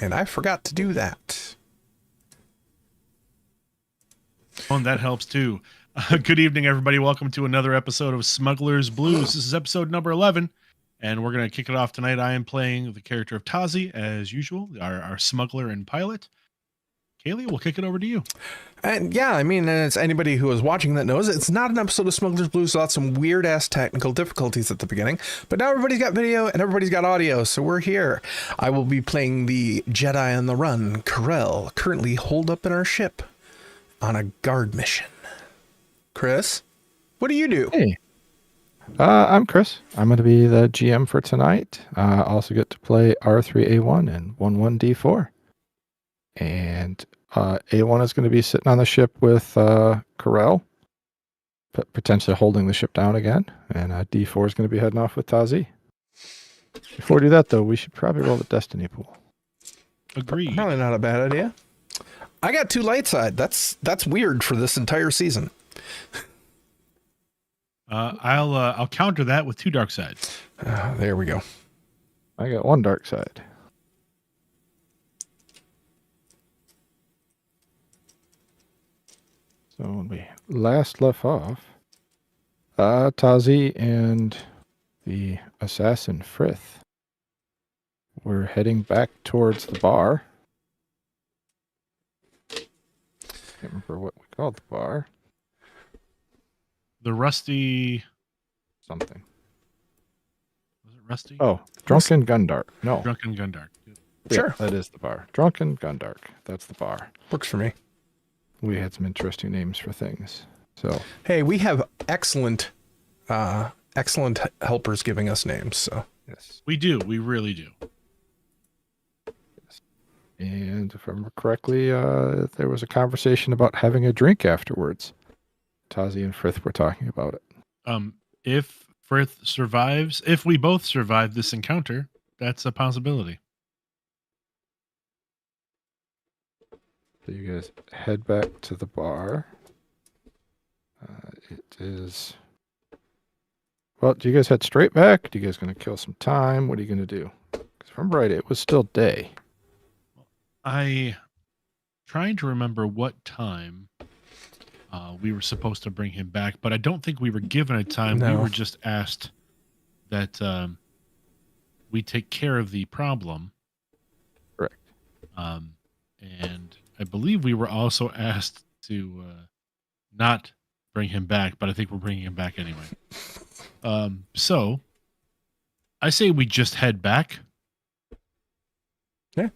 and I forgot to do that. Oh, and that helps too. Good evening, everybody. Welcome to another episode of Smuggler's Blues. This is episode number 11, and we're going to kick it off tonight. I am playing the character of Tazi, as usual, our smuggler and pilot. Kaylee, we'll kick it over to you. And yeah, I mean, as anybody who is watching that knows, it's not an episode of Smuggler's Blues without some weird-ass technical difficulties at the beginning. But now everybody's got video and everybody's got audio, so we're here. I will be playing the Jedi on the Run, Karrell, currently holed up in our ship on a guard mission. Chris, what do you do? Hey, I'm Chris. I'm going to be the GM for tonight. I also get to play R3A1 and 11D4. And A1 is going to be sitting on the ship with Karrell, potentially holding the ship down again. And D4 is going to be heading off with Tazi. Before we do that, though, we should probably roll the destiny pool. Agreed. Probably not a bad idea. I got 2 light side. That's weird for this entire season. I'll counter that with 2 dark sides. There we go. I got 1 dark side. So when we last left off, Tazi and the assassin Frith were heading back towards the bar. Can't remember what we called the bar. The Rusty... Something. Was it Rusty? Oh, Drunken Gundark. No. Drunken Gundark. Sure. Yeah, that is the bar. Drunken Gundark. That's the bar. Works for me. We had some interesting names for things. So Hey, we have excellent helpers giving us names, so. yes. We do. We really do. And if I remember correctly, there was a conversation about having a drink afterwards. Tazi and Frith were talking about it. If Frith survives, if we both survive this encounter, that's a possibility. So you guys head back to the bar. It is... Well, do you guys head straight back? Do you guys going to kill some time? What are you going to do? Because if I'm right, it was still day. I trying to remember what time we were supposed to bring him back, but I don't think we were given a time. No. We were just asked that we take care of the problem. Correct. And I believe we were also asked to not bring him back, but I think we're bringing him back anyway. So I say we just head back. Yeah.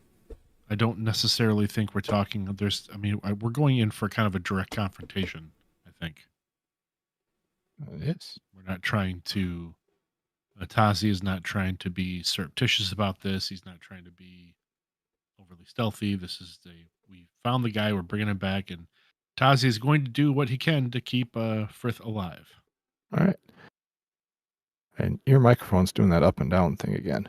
I don't necessarily think we're talking. We're going in for kind of a direct confrontation, I think. Yes. We're not trying to. Tazi is not trying to be surreptitious about this. He's not trying to be overly stealthy. We found the guy. We're bringing him back, and Tazi is going to do what he can to keep Frith alive. All right. And your microphone's doing that up and down thing again.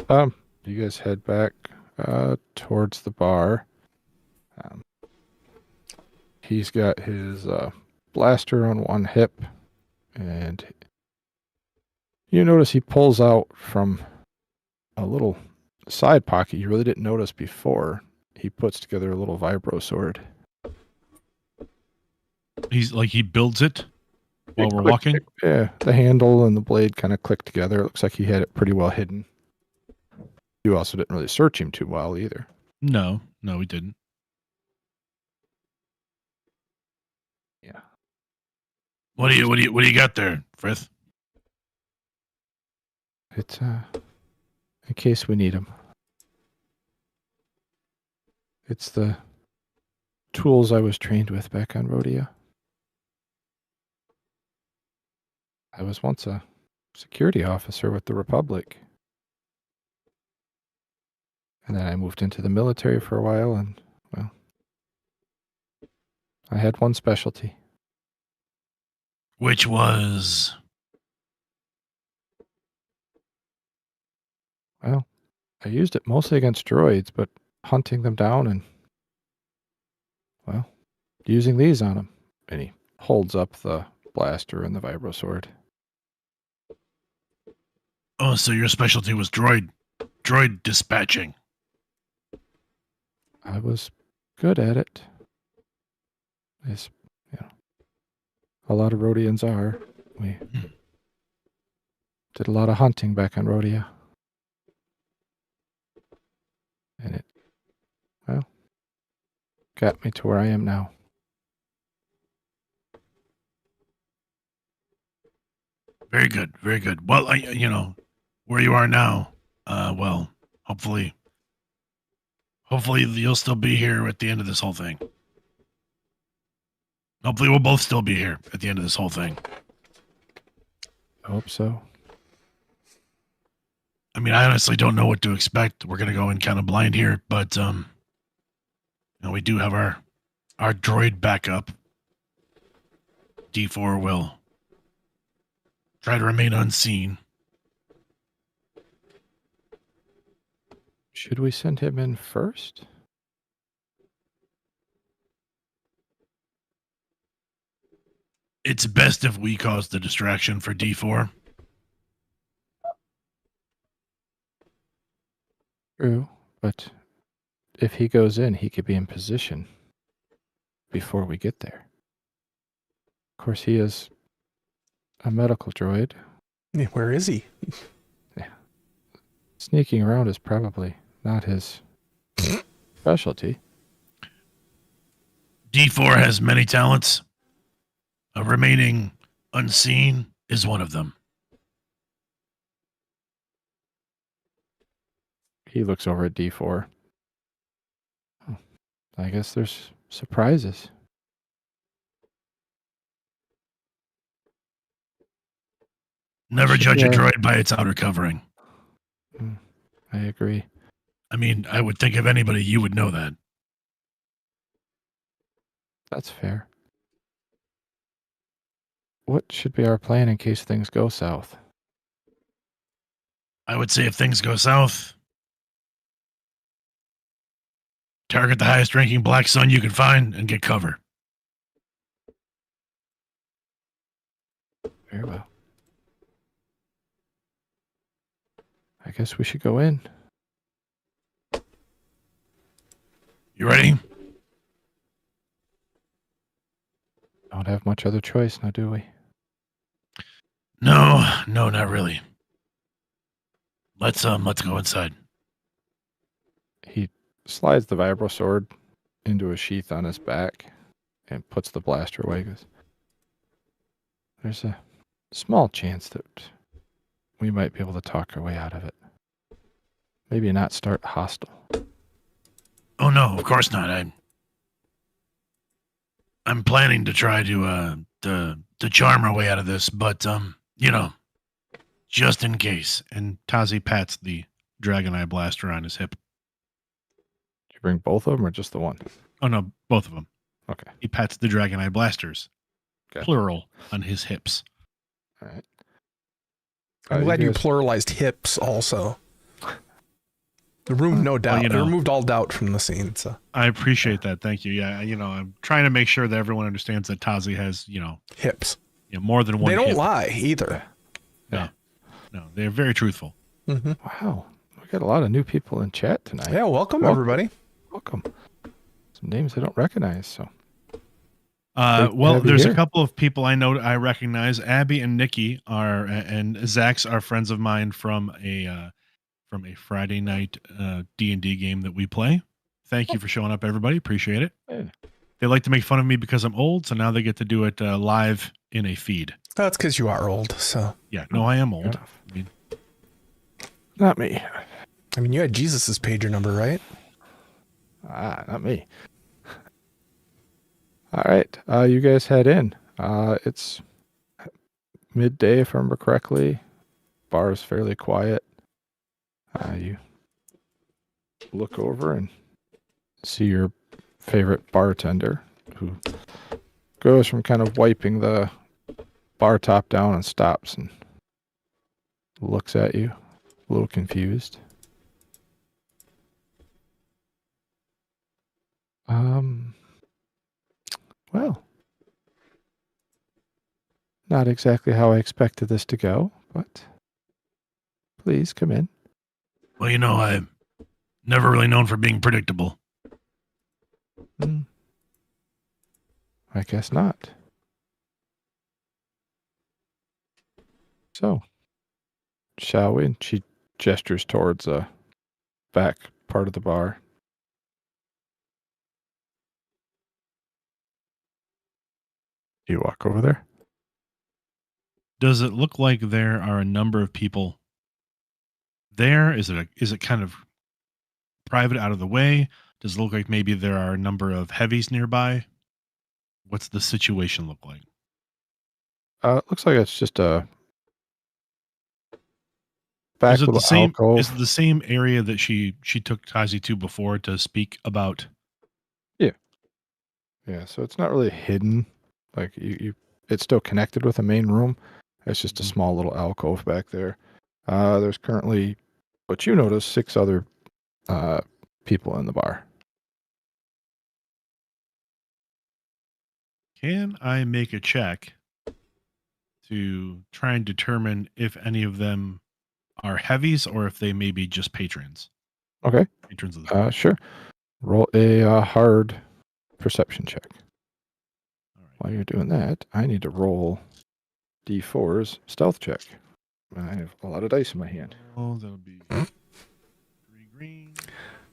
So, you guys head back towards the bar. He's got his blaster on one hip, and you notice he pulls out from a little side pocket you really didn't notice before. He puts together a little vibro sword. He builds it while we're Click- walking. Yeah, the handle and the blade kind of click together. It looks like he had it pretty well hidden. You also didn't really search him too well either. No, we didn't. Yeah. What do you got there, Frith? It's in case we need them. It's the tools I was trained with back on Rhodia. I was once a security officer with the Republic. And then I moved into the military for a while, and, well, I had one specialty. Which was? Well, I used it mostly against droids, but hunting them down and, well, using these on them. And he holds up the blaster and the vibro sword. Oh, so your specialty was droid dispatching. I was good at it. As a lot of Rhodians are. We did a lot of hunting back on Rhodia. And it, well, got me to where I am now. Very good, very good. Well, where you are now, well, hopefully you'll still be here at the end of this whole thing. Hopefully we'll both still be here at the end of this whole thing. I hope so. I mean, I honestly don't know what to expect. We're gonna go in kind of blind here, but we do have our droid backup. D4 will try to remain unseen. Should we send him in first? It's best if we cause the distraction for D4. True, but if he goes in, he could be in position before we get there. Of course, he is a medical droid. Yeah, where is he? Sneaking around is probably not his specialty. D4 has many talents. Remaining unseen is one of them. He looks over at D4. Oh, I guess there's surprises. Never judge a droid by its outer covering. I agree. I mean, I would think if anybody, you would know that. That's fair. What should be our plan in case things go south? I would say if things go south, target the highest ranking black sun you can find and get cover. Very well. I guess we should go in. You ready? Don't have much other choice now, do we? No, not really. Let's go inside. He slides the vibro sword into a sheath on his back and puts the blaster away. There's a small chance that we might be able to talk our way out of it. Maybe not start hostile. Oh no, of course not. I'm planning to try to charm our way out of this, but just in case. And Tazi pats the Dragon Eye blaster on his hip. Did you bring both of them or just the one? Oh no, both of them. Okay. He pats the Dragon Eye blasters, Gotcha. plural, on his hips. All right. I'm glad you pluralized hips also. It removed no doubt. It removed all doubt from the scene. So I appreciate that. Thank you. Yeah, I'm trying to make sure that everyone understands that Tazi has, hips. More than one. They don't hip. lie either. No, they're very truthful. Mm-hmm. Wow, we got a lot of new people in chat tonight. Yeah, welcome everybody. Welcome. Some names I don't recognize. So. Well, there's a couple of people I know I recognize. Abby and Nikki and Zach's are friends of mine from a Friday night D&D game that we play. Thank you for showing up, everybody. Appreciate it. Yeah. They like to make fun of me because I'm old, so now they get to do it live in a feed. That's because you are old. So yeah, no, I am old. I mean, not me. I mean, you had Jesus's pager number, right? Not me. All right, you guys head in. It's midday, if I remember correctly. Bar is fairly quiet. You look over and see your favorite bartender, who goes from kind of wiping the bar top down and stops and looks at you, a little confused. Well, not exactly how I expected this to go, but Please come in. Well, I'm never really known for being predictable. I guess not. So, shall we? And she gestures towards the back part of the bar. You walk over there. Does it look like there are a number of people there? Is it kind of private, out of the way? Does it look like maybe there are a number of heavies nearby? What's the situation look like? It looks like it's just a back Is it little the same? alcove. Is it the same area that she took Tazi to before to speak about? Yeah, so it's not really hidden. Like it's still connected with a main room. It's just a Mhm. small little alcove back there. There's currently, what you notice, 6 other people in the bar. Can I make a check to try and determine if any of them are heavies or if they may be just patrons? Okay, Patrons of the. sure. Roll a hard perception check. All right. While you're doing that, I need to roll D4's stealth check. I have a lot of dice in my hand. Oh, that'll be 3 green.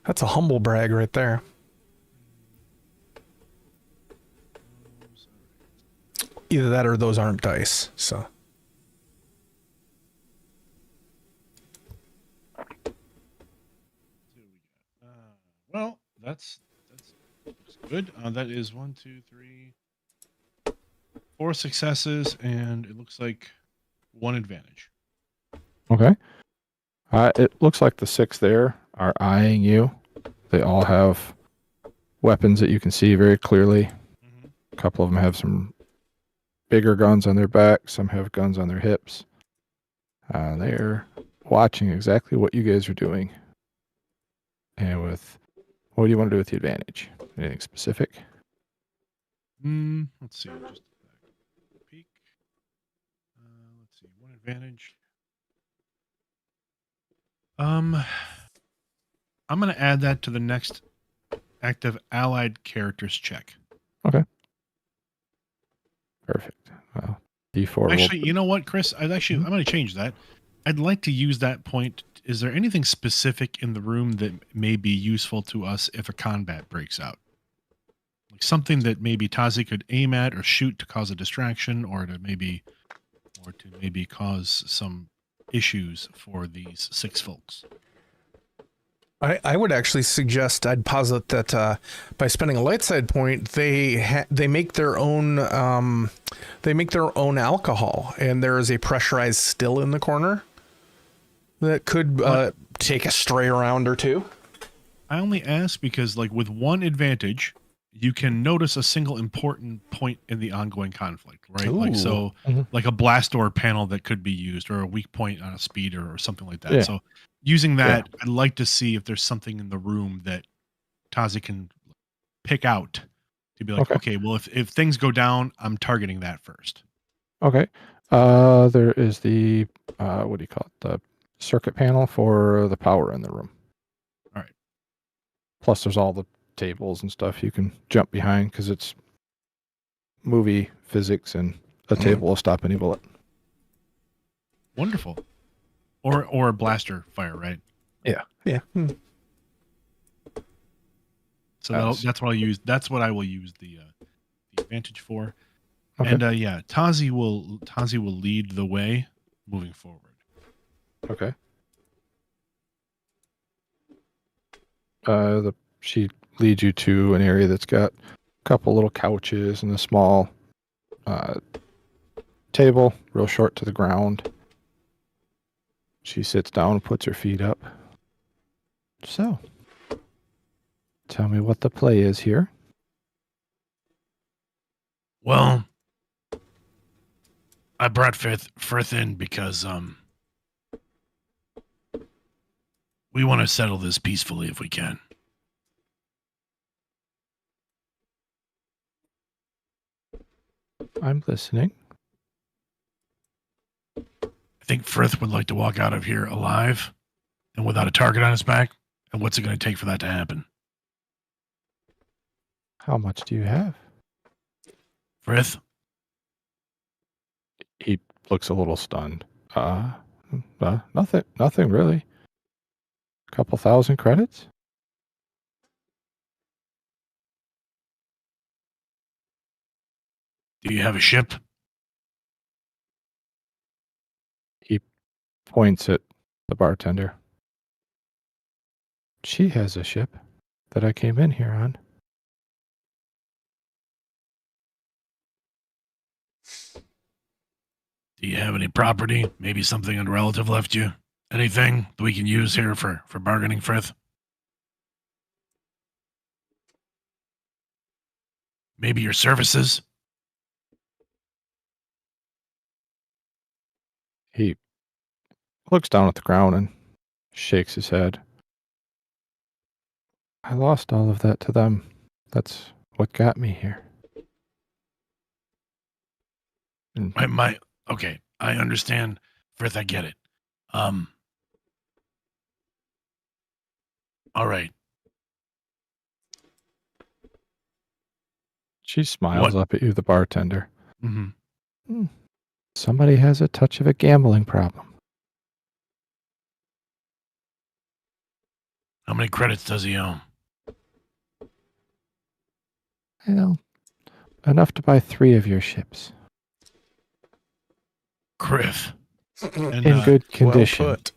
That's a humble brag right there. Either that or those aren't dice. So Well, that's looks good. That is 1, 2, 3, 4 successes, and it looks like 1 advantage. Okay. It looks like the 6 there are eyeing you. They all have weapons that you can see very clearly. Mm-hmm. A couple of them have some bigger guns on their back. Some have guns on their hips. They're watching exactly what you guys are doing. And what do you want to do with the advantage? Anything specific? Let's see. Just a peek. Let's see. 1 advantage. I'm going to add that to the next active allied characters check. Perfect. Well, D4 Actually, will... you know what, Chris? I'm going to change that. I'd like to use that point. Is there anything specific in the room that may be useful to us if a combat breaks out? Like something that maybe Tazi could aim at or shoot to cause a distraction, or to maybe cause some issues for these 6 folks. I would actually suggest, I'd posit that by spending a light side point, they make their own alcohol, and there is a pressurized still in the corner that could take a stray round or 2. I only ask because, like, with 1 advantage, you can notice a single important point in the ongoing conflict, right? Ooh. Like, so, Mhm. like a blast door panel that could be used, or a weak point on a speeder, or something like that. Yeah. So, using that, I'd like to see if there's something in the room that Tazi can pick out to be like, okay, well, if things go down, I'm targeting that first. Okay. There is the, what do you call it? The circuit panel for the power in the room. All right. Plus, there's all the tables and stuff you can jump behind because it's movie physics, and a table will stop any bullet. Wonderful. Or a blaster fire, right? Yeah. Yeah. So that's what I'll use. That's what I will use the advantage for. Okay. And Tazi will lead the way moving forward. Okay. She leads you to an area that's got a couple little couches and a small table, real short to the ground. She sits down and puts her feet up. So, tell me what the play is here. Well, I brought Firth in because we want to settle this peacefully if we can. I'm listening. I think Frith would like to walk out of here alive and without a target on his back. And what's it going to take for that to happen? How much do you have? Frith? He looks a little stunned. Nothing really. A couple thousand credits? Do you have a ship? He points at the bartender. She has a ship that I came in here on. Do you have any property? Maybe something a relative left you? Anything that we can use here for bargaining, Frith? Maybe your services? He looks down at the ground and shakes his head. I lost all of that to them. That's what got me here. And Okay, I understand. Frith, I get it. All right. she smiles up at you, the bartender. Mm-hmm. Somebody has a touch of a gambling problem. How many credits does he own? Well, enough to buy 3 of your ships. Criff. And, In good condition. Well put.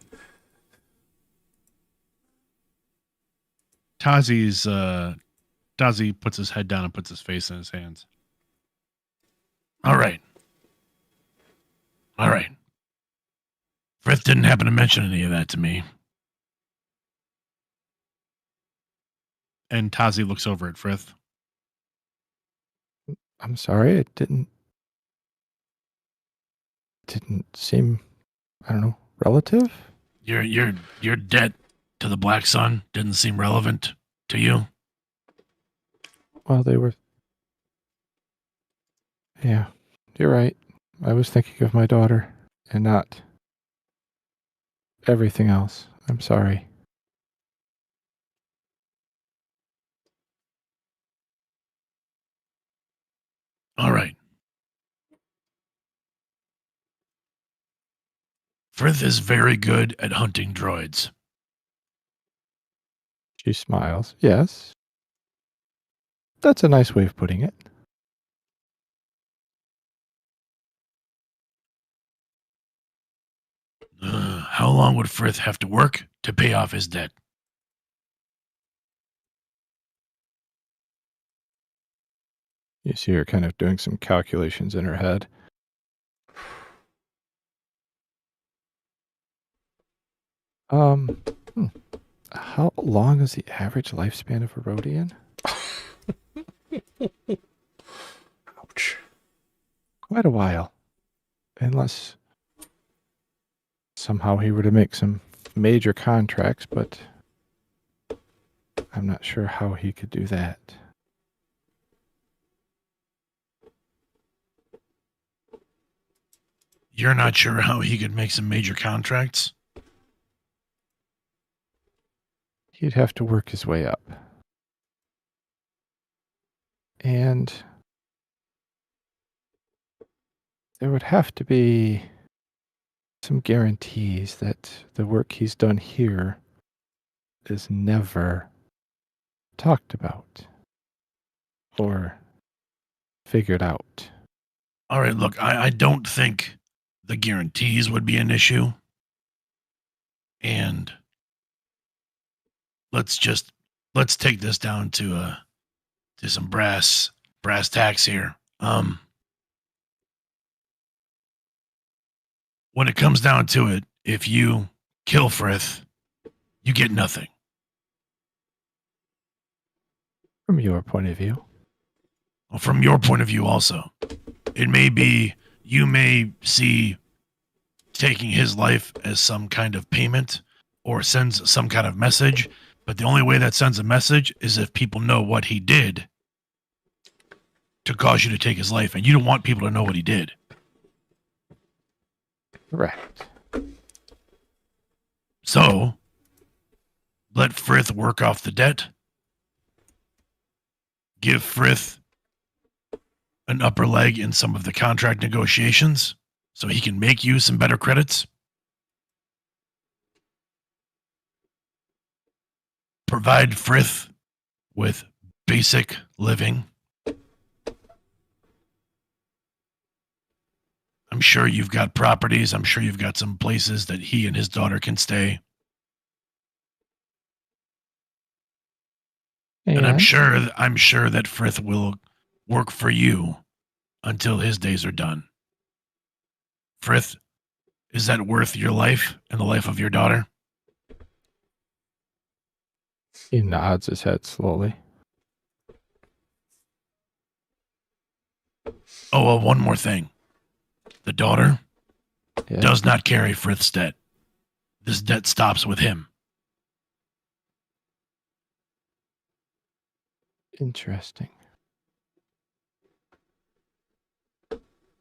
Tazi puts his head down and puts his face in his hands. All right. Frith didn't happen to mention any of that to me. And Tazi looks over at Frith. I'm sorry, it didn't seem, I don't know, relative? Your debt to the Black Sun didn't seem relevant to you? Well, they were... Yeah, you're right. I was thinking of my daughter and not everything else. I'm sorry. All right. Frith is very good at hunting droids. She smiles. Yes. That's a nice way of putting it. How long would Frith have to work to pay off his debt? You see her kind of doing some calculations in her head. How long is the average lifespan of a Rhodian? Ouch. Quite a while. Unless somehow he were to make some major contracts, but I'm not sure how he could do that. You're not sure how he could make some major contracts? He'd have to work his way up. And there would have to be some guarantees that the work he's done here is never talked about or figured out. All right, look, I don't think the guarantees would be an issue. And let's take this down to some brass tacks here. When it comes down to it, if you kill Frith, you get nothing. From your point of view. Well, from your point of view also. It may be, you may see taking his life as some kind of payment or sends some kind of message, but the only way that sends a message is if people know what he did to cause you to take his life, and you don't want people to know what he did. Correct. So, let Frith work off the debt. Give Frith an upper leg in some of the contract negotiations so he can make you some better credits. Provide Frith with basic living. I'm sure you've got properties. I'm sure you've got some places that he and his daughter can stay. And I'm sure that Frith will work for you until his days are done. Frith, is that worth your life and the life of your daughter? He nods his head slowly. Oh, well, one more thing. The daughter Yeah. does not carry Frith's debt. This debt stops with him. Interesting.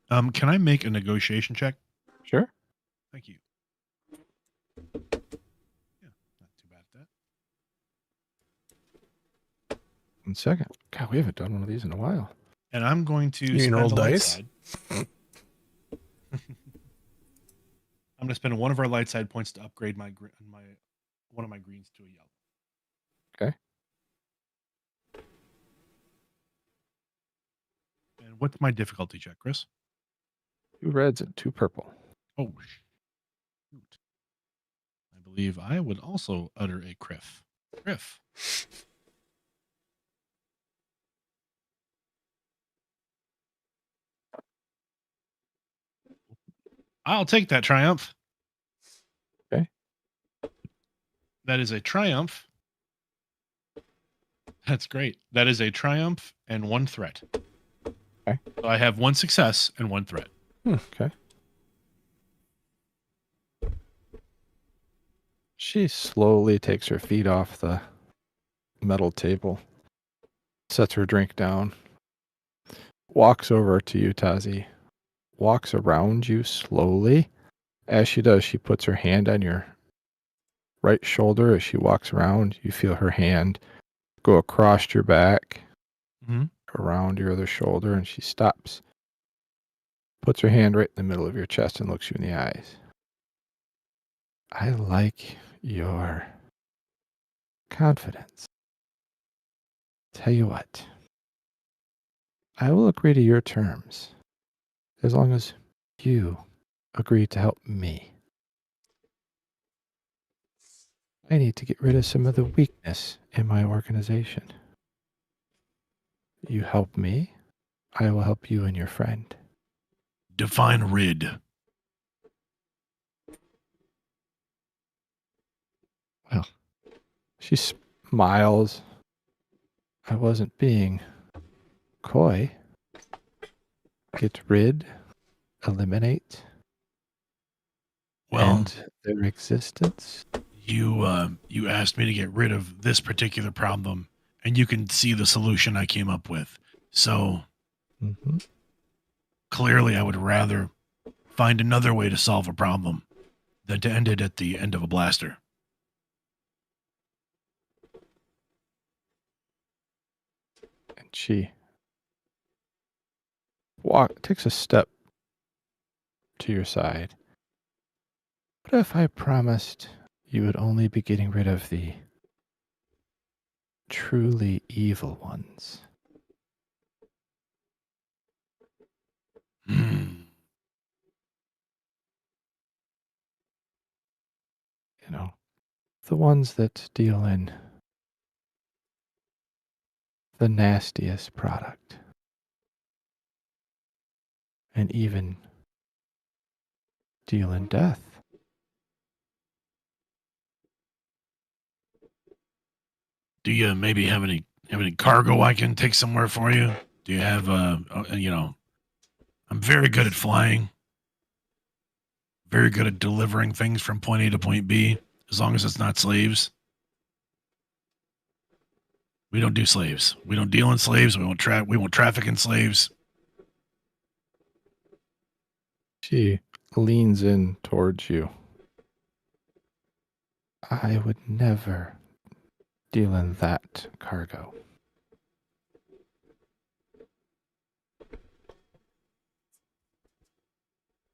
Can I make a negotiation check? Sure. Thank you. Yeah, not too bad at that. 1 second. God, we haven't done one of these in a while. And I'm going to You mean spend roll the light dice? side. I'm going to spend one of our light side points to upgrade one of my greens to a yellow. Okay. And what's my difficulty check, Chris? 2 reds and 2 purple. Oh, shoot. I believe I would also utter a criff. Criff. I'll take that triumph. Okay. That is a triumph. That's great. That is a triumph and 1 threat. Okay. So I have 1 success and 1 threat. Okay. She slowly takes her feet off the metal table, sets her drink down, walks over to you, Tazi, walks around you slowly. As she does, she puts her hand on your right shoulder. As she walks around, you feel her hand go across your back, around your other shoulder, and she stops. Puts her hand right in the middle of your chest and looks you in the eyes. I like your confidence. Tell you what, I will agree to your terms as long as you agree to help me. I need to get rid of some of the weakness in my organization. You help me, I will help you and your friend. Define rid. Well, she smiles. I wasn't being coy. Get rid, eliminate, Well, end their existence. you asked me to get rid of this particular problem, and you can see the solution I came up with. So clearly I would rather find another way to solve a problem than to end it at the end of a blaster. And she takes a step to your side. What if I promised you would only be getting rid of the truly evil ones? You know, the ones that deal in the nastiest product. And even deal in death. Do you maybe have any cargo I can take somewhere for you? Do you have I'm very good at flying. Very good at delivering things from point A to point B, as long as it's not slaves. We don't do slaves. We don't deal in slaves. We won't traffic in slaves. She leans in towards you. I would never deal in that cargo.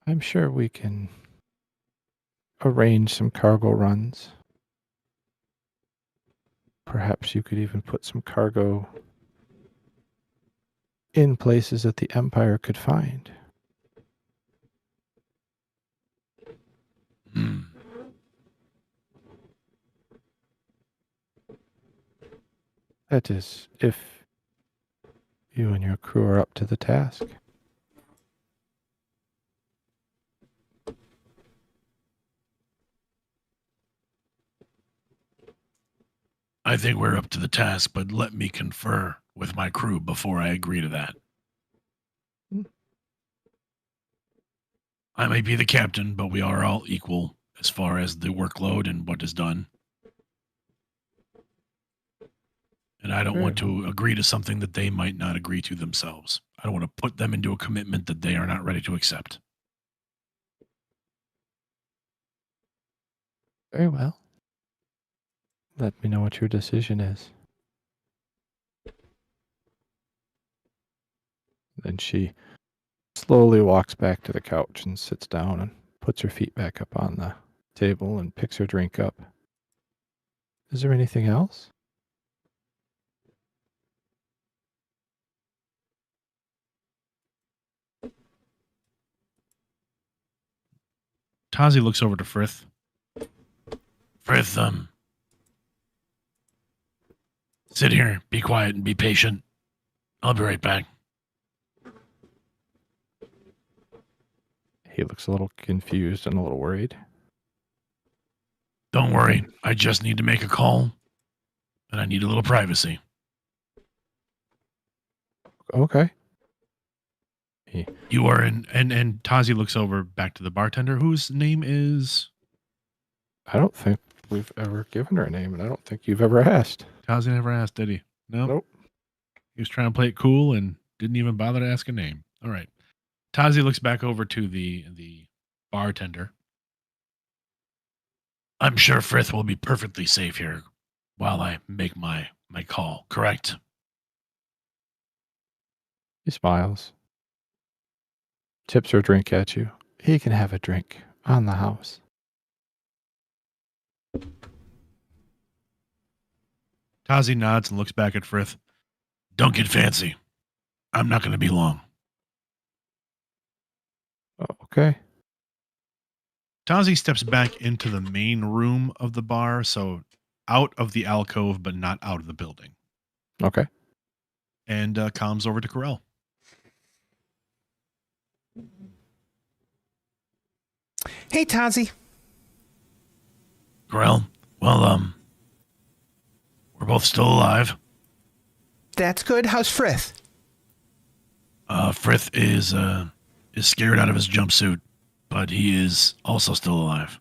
I'm sure we can arrange some cargo runs. Perhaps you could even put some cargo in places that the Empire could find. That is, if you and your crew are up to the task. I think we're up to the task, but let me confer with my crew before I agree to that. I may be the captain, but we are all equal as far as the workload and what is done. And I don't want to agree to something that they might not agree to themselves. I don't want to put them into a commitment that they are not ready to accept. Very well. Let me know what your decision is. Then she slowly walks back to the couch and sits down and puts her feet back up on the table and picks her drink up. Is there anything else? Tazi looks over to Frith. Frith, sit here, be quiet, and be patient. I'll be right back. He looks a little confused and a little worried. Don't worry, I just need to make a call, and I need a little privacy. Okay. You are in, and Tazi looks over back to the bartender, whose name is... I don't think we've ever given her a name, and I don't think you've ever asked. Tazi never asked, did he? No? Nope. He was trying to play it cool and didn't even bother to ask a name. All right. Tazi looks back over to the bartender. I'm sure Frith will be perfectly safe here while I make my call, correct? He smiles. Tips her drink at you. He can have a drink on the house. Tazi nods and looks back at Frith. Don't get fancy. I'm not going to be long. Okay. Tazi steps back into the main room of the bar, so out of the alcove, but not out of the building. Okay. And comms over to Karrell. Hey, Tazi. Karrell, well, we're both still alive. That's good. How's Frith? Frith is scared out of his jumpsuit, but he is also still alive.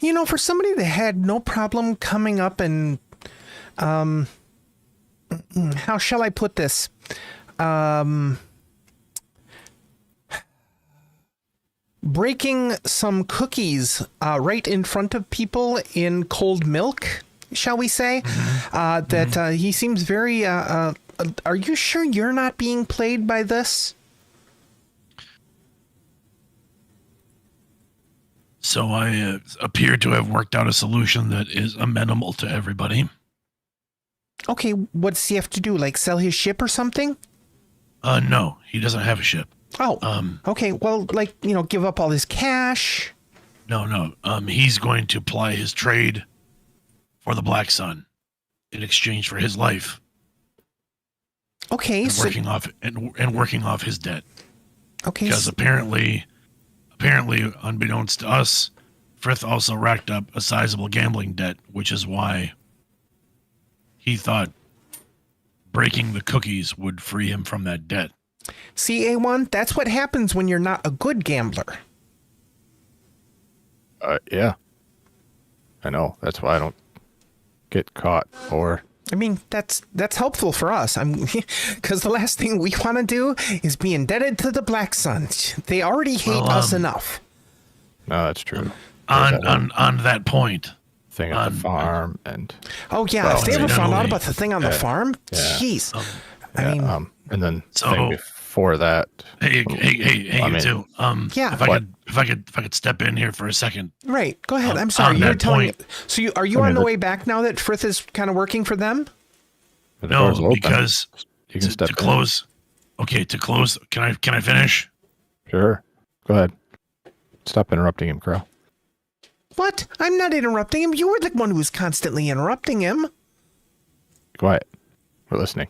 You know, for somebody that had no problem coming up and, how shall I put this? Breaking some cookies right in front of people in cold milk, shall we say? That he seems very... are you sure you're not being played by this? So I appear to have worked out a solution that is amenable to everybody. Okay, what does he have to do? Like sell his ship or something? No, he doesn't have a ship. Oh, okay. Well, like, give up all his cash. No. He's going to ply his trade for the Black Sun in exchange for his life. Okay, and so working off his debt. Okay, Because apparently, unbeknownst to us, Frith also racked up a sizable gambling debt, which is why he thought breaking the cookies would free him from that debt. See, A1, that's what happens when you're not a good gambler. Yeah. I know. That's why I don't get caught. Or I mean, that's helpful for us. Because the last thing we want to do is be indebted to the Black Sun. They already hate us enough. no, that's true. On that point, thing at the farm, and Oh yeah, if they ever found out about the thing on the farm, jeez. I mean, and then So- thing before that. Hey, I you mean, two. Yeah. If I could step in here for a second. right. Go ahead. I'm on sorry. You were that telling. point- So are you on the way back now that Frith is kind of working for them? The door's No, open. because you can step to in. close. Okay, to close. Can I finish? Sure. Go ahead. Stop interrupting him, Karrell. What? I'm not interrupting him. You were the one who was constantly interrupting him. Quiet. We're listening.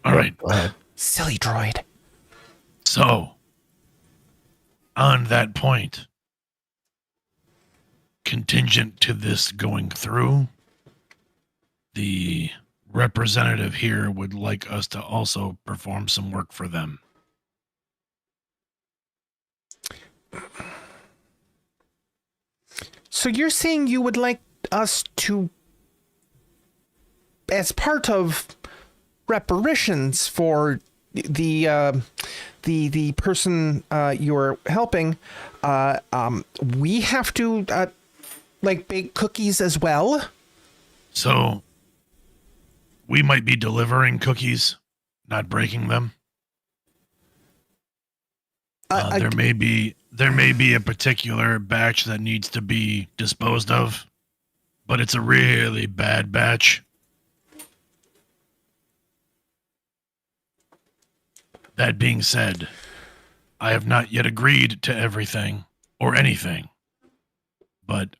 All right. Go ahead. Silly droid. So, on that point, contingent to this going through, the representative here would like us to also perform some work for them. So you're saying you would like us to, as part of reparations for the person you're helping, we have to like bake cookies as well? So, we might be delivering cookies, not breaking them. There may be a particular batch that needs to be disposed of, but it's a really bad batch. That being said, I have not yet agreed to everything or anything, but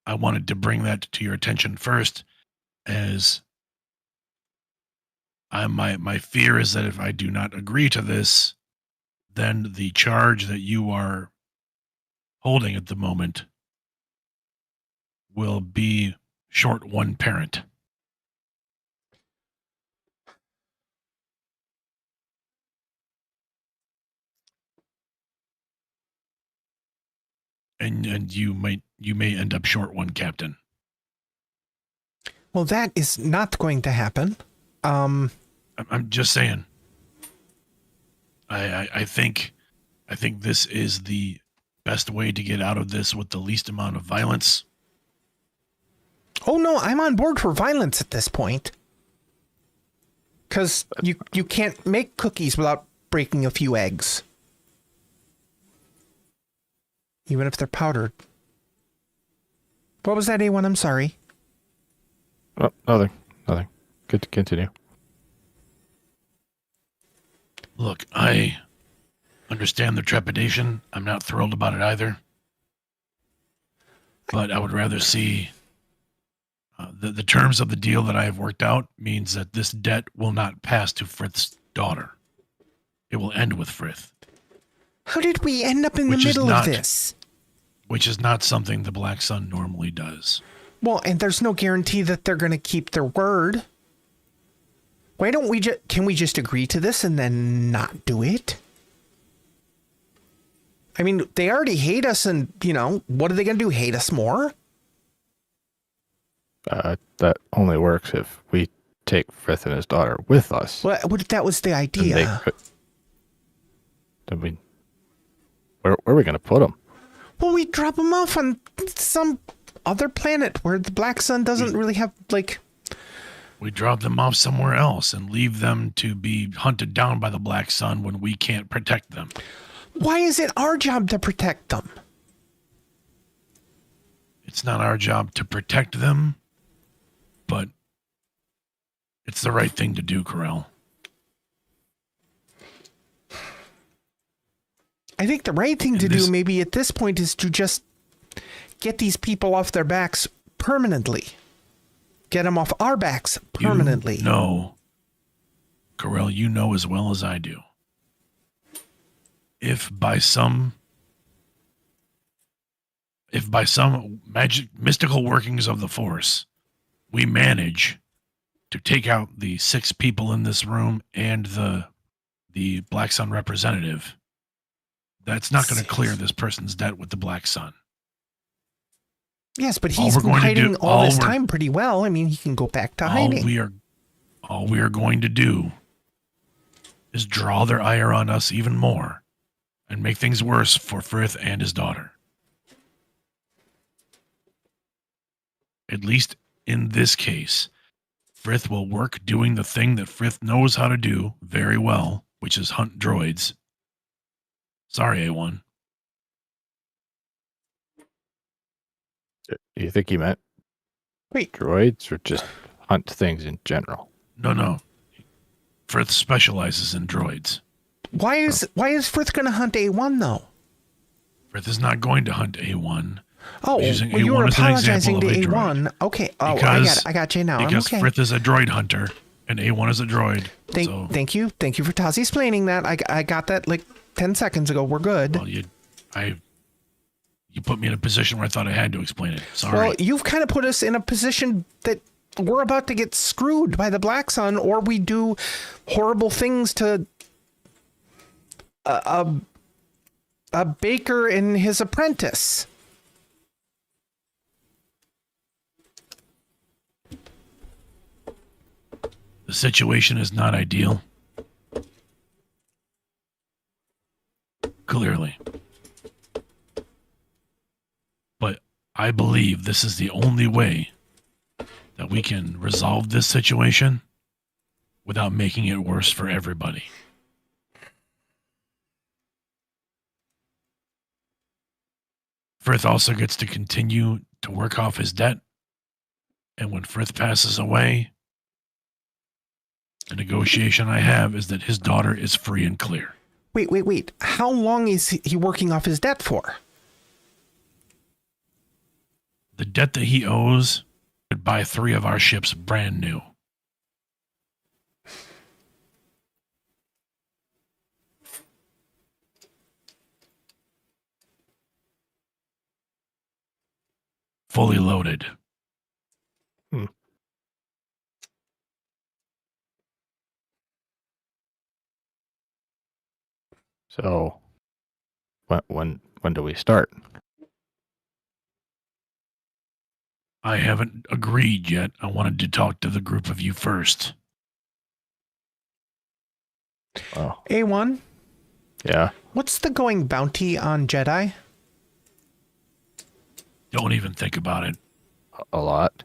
I wanted to bring that to your attention first, as my fear is that if I do not agree to this, then the charge that you are holding at the moment will be short one parent. And you may end up short one captain. Well, that is not going to happen. I'm just saying. I think this is the best way to get out of this with the least amount of violence. Oh no, I'm on board for violence at this point. Because you can't make cookies without breaking a few eggs. Even if they're powdered. What was that, A1? I'm sorry. Oh, nothing. Good to continue. Look, I understand the trepidation. I'm not thrilled about it either. But I would rather see the terms of the deal that I have worked out means that this debt will not pass to Frith's daughter. It will end with Frith. How did we end up in the middle of this? Which is not something the Black Sun normally does. Well, and there's no guarantee that they're going to keep their word. Why don't we can we just agree to this and then not do it? I mean, they already hate us, and, what are they going to do? Hate us more? That only works if we take Frith and his daughter with us. Well, that was the idea. Where are we going to put them? Well, we drop them off on some other planet where the Black Sun doesn't really have, We drop them off somewhere else and leave them to be hunted down by the Black Sun when we can't protect them. Why is it our job to protect them? It's not our job to protect them, but it's the right thing to do, Karrell. I think the right thing to do maybe at this point is to just get these people off their backs permanently. Get them off our backs permanently. No, Karrell, you know as well as I do. If by some mystical workings of the Force, we manage to take out the 6 people in this room and the Black Sun representative, that's not going to clear this person's debt with the Black Sun. Yes, but he's been hiding all this time pretty well. I mean, he can go back to hiding. All we are going to do is draw their ire on us even more and make things worse for Frith and his daughter. at least in this case, Frith will work doing the thing that Frith knows how to do very well, which is hunt droids. Sorry, A1. Do you think he meant Wait, droids or just hunt things in general? No. Frith specializes in droids. why is Frith going to hunt A1 though? Frith is not going to hunt A1. Oh, He's using well, you A1 were as an apologizing to example of a A1. Okay. Oh, Because- I got you now. Because I'm okay. Frith is a droid hunter and A1 is a droid. Thank you for Tazi explaining that. I got that like 10 seconds ago. We're good. Well, you put me in a position where I thought I had to explain it. Sorry. Well, you've kind of put us in a position that we're about to get screwed by the Black Sun, or we do horrible things to a baker and his apprentice. The situation is not ideal. Clearly. But I believe this is the only way that we can resolve this situation without making it worse for everybody. Frith also gets to continue to work off his debt. And when Frith passes away, the negotiation I have is that his daughter is free and clear. Wait. How long is he working off his debt for? The debt that he owes would buy 3 of our ships brand new. Fully loaded. So, when do we start? I haven't agreed yet. I wanted to talk to the group of you first. Oh, A1, yeah. what's the going bounty on Jedi? Don't even think about it. A lot.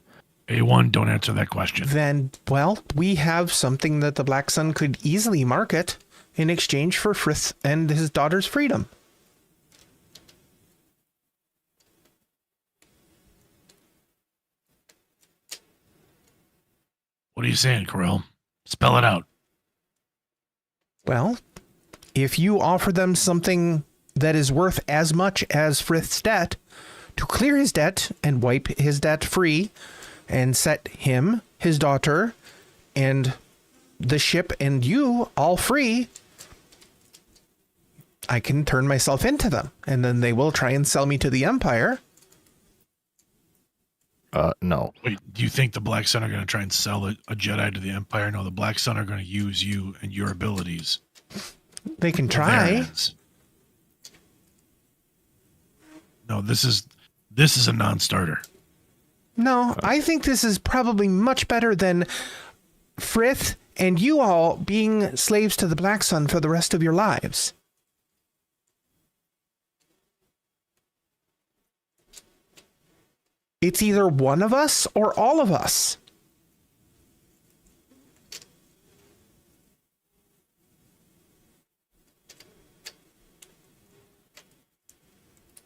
A1, don't answer that question. Then, well, we have something that the Black Sun could easily market in exchange for Frith and his daughter's freedom. What are you saying, Karrell? Spell it out. Well, if you offer them something that is worth as much as Frith's debt, to clear his debt and wipe his debt free and set him, his daughter, and the ship and you all free, I can turn myself into them, and then they will try and sell me to the Empire. No. Wait, do you think the Black Sun are going to try and sell a Jedi to the Empire? No, the Black Sun are going to use you and your abilities. They can for their try. ends. No, this is a non-starter. No, I think this is probably much better than Frith and you all being slaves to the Black Sun for the rest of your lives. It's either one of us or all of us.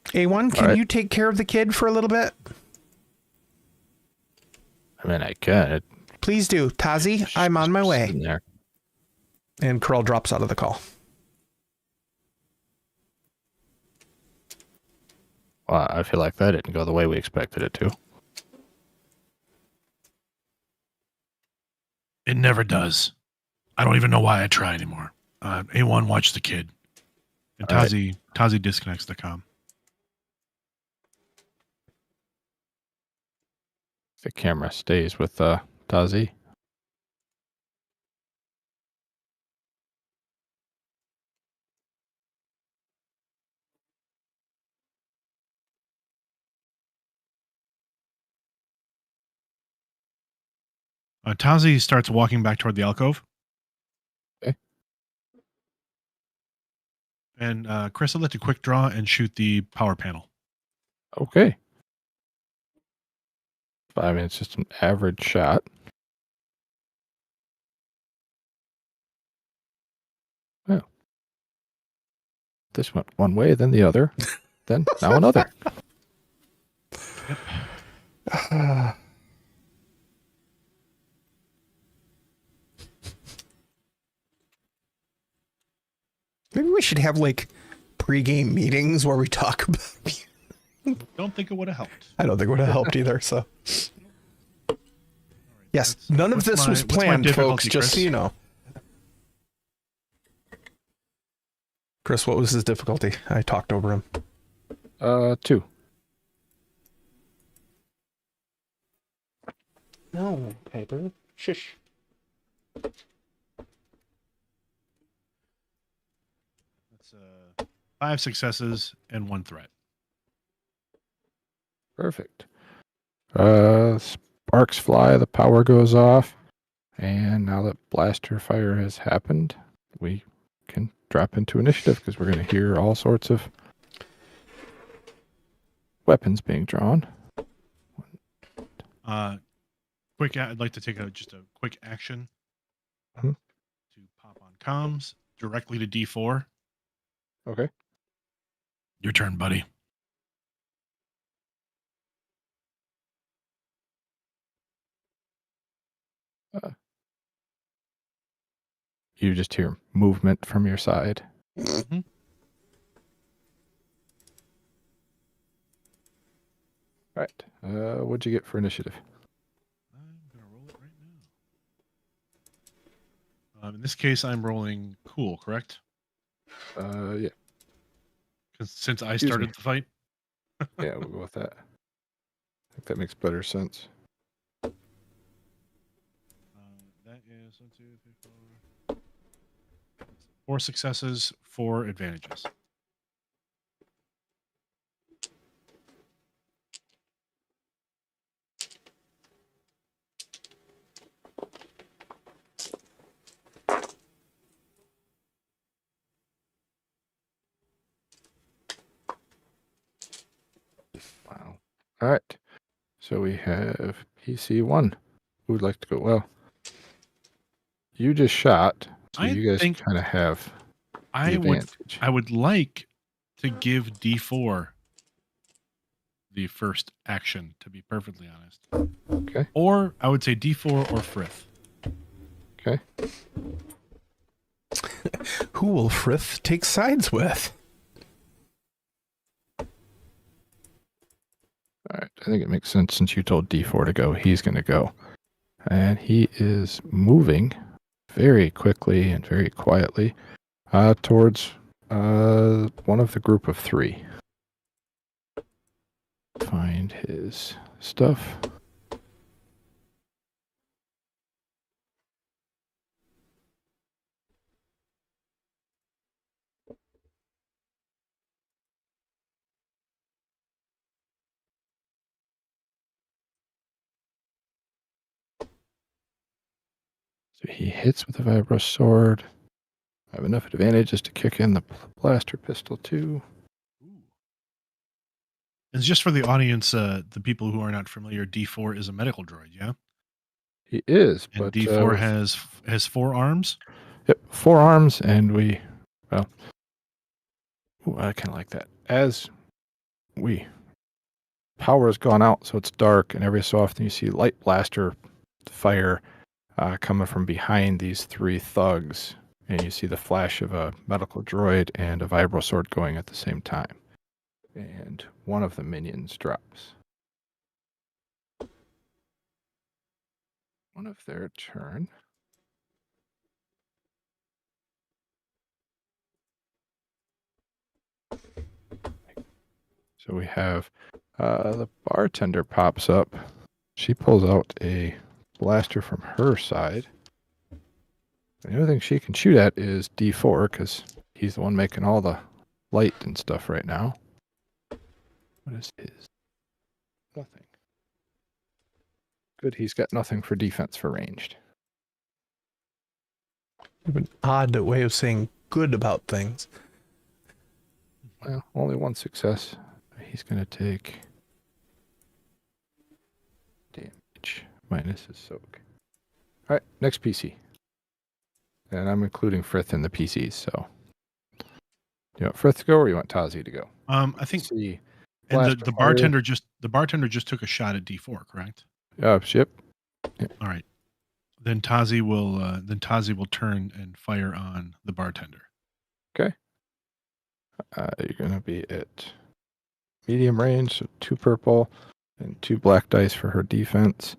A1, can All right. you take care of the kid for a little bit? I mean, I can. Please do. Tazi, I'm on my way. Sitting there. And Karrell drops out of the call. Well, I feel like that didn't go the way we expected it to. It never does. I don't even know why I try anymore. A1, watch the kid. And All right. Tazi disconnects the comm. The camera stays with Tazi. Tazi starts walking back toward the alcove. Okay. And Chris, I'll let you quick draw and shoot the power panel. Okay. I mean, it's just an average shot. Well, this went one way, then the other, then now another. Maybe we should have like pre-game meetings where we talk about. Don't think it would have helped. I don't think it would have helped either. So, yes, none of this was what's my planned, difficulty, folks. Just so Chris? you know. Chris, what was his difficulty? I talked over him. 2. No, paper. Shush. That's 5 successes and 1 threat. Perfect. Sparks fly, the power goes off, and now that blaster fire has happened, we can drop into initiative because we're going to hear all sorts of weapons being drawn. I'd like to take just a quick action Mhm. to pop on comms directly to D4. Okay. Your turn, buddy. You just hear movement from your side. Mhm. All right. What'd you get for initiative? I'm going to roll it right now. In this case, I'm rolling cool, correct? Yeah. 'Cause since I Excuse started me. the fight. Yeah, we'll go with that. I think that makes better sense. That is 1, 2, 3, 4. 4 successes, 4 advantages. Wow. All right. So we have PC1. Who would like to go? Well, you just shot, so I you guys think kind of have the I advantage. would like to give D4 the first action, to be perfectly honest. Okay. Or I would say D4 or Frith. Okay. Who will Frith take sides with? All right. I think it makes sense since you told D4 to go. He's going to go. And he is moving very quickly and very quietly towards one of the group of 3. Find his stuff. So he hits with a vibro sword. I have enough advantages to kick in the blaster pistol too. And just for the audience, the people who are not familiar, D4 is a medical droid, yeah? He is, And but D4 has 4 arms. yep, 4 arms, and I kind of like that. As power has gone out, so it's dark, and every so often you see light blaster fire coming from behind these 3 thugs, and you see the flash of a medical droid and a vibro sword going at the same time. And one of the minions drops. One of their turn. So we have the bartender pops up. She pulls out a blaster from her side. The only thing she can shoot at is D4 because he's the one making all the light and stuff right now. What is his? Nothing. Good, he's got nothing for defense for ranged. You have an odd way of saying good about things. Well, only 1 success. He's going to take damage. minus his soak. All right, next PC. And I'm including Frith in the PCs, so. You want Frith to go or you want Tazi to go? I think See. and Blaster the fire. bartender just took a shot at D4, correct? Yep. All right. Then Tazi will turn and fire on the bartender. Okay. You're going to be at medium range, so 2 purple and 2 black dice for her defense.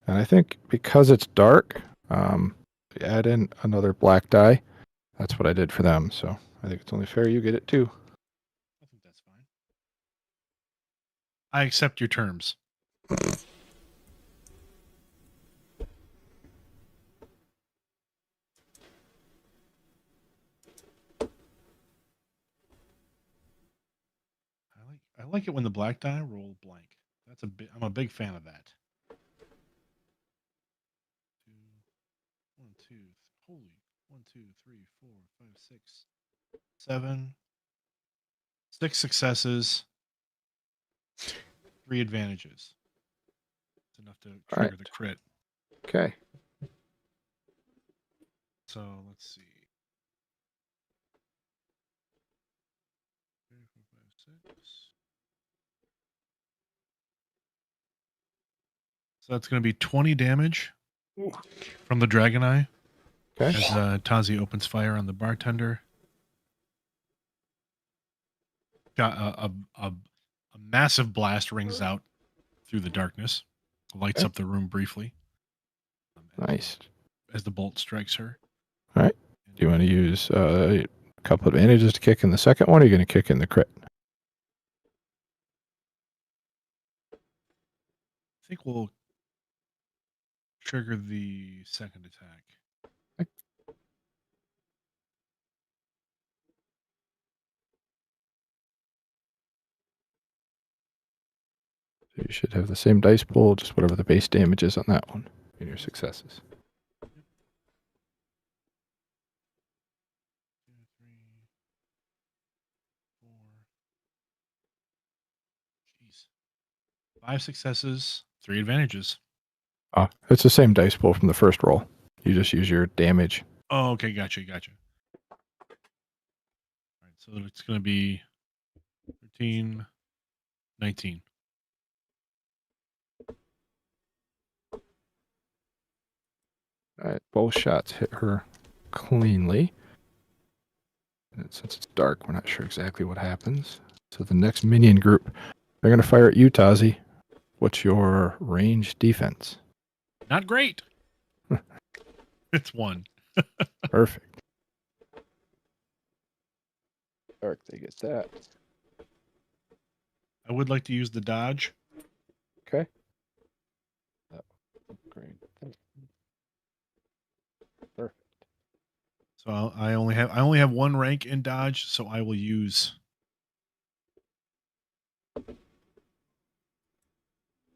And I think because it's dark, add in another black die. That's what I did for them, so I think it's only fair you get it too. I think that's fine. I accept your terms. I like it when the black die roll blank. I'm a big fan of that. 1, 2, 3, 4, 5, 6, 7, 6 successes, 3 advantages. It's enough to trigger the crit. Okay. So let's see. 3, 4, 5, 6. So that's going to be 20 damage from the Dragon Eye Okay. as Tazi opens fire on the bartender. Got a massive blast rings out through the darkness, lights up the room briefly. Nice. As the bolt strikes her. All right. Do you want to use a couple of advantages to kick in the second one, or are you going to kick in the crit? I think we'll trigger the second attack. Okay. So you should have the same dice pool, just whatever the base damage is on that one in your successes. 2, 3, 4. Jeez. 5 successes, 3 advantages. It's the same dice pool from the first roll. You just use your damage. Oh, okay, gotcha. All right, so it's going to be 13, 19. All right, both shots hit her cleanly. And since it's dark, we're not sure exactly what happens. So the next minion group, they're going to fire at you, Tazi. What's your range defense? Not great. It's 1. Perfect. Dark, they get that. I would like to use the dodge. Okay. Great. Perfect. So I only have 1 rank in dodge, so I will use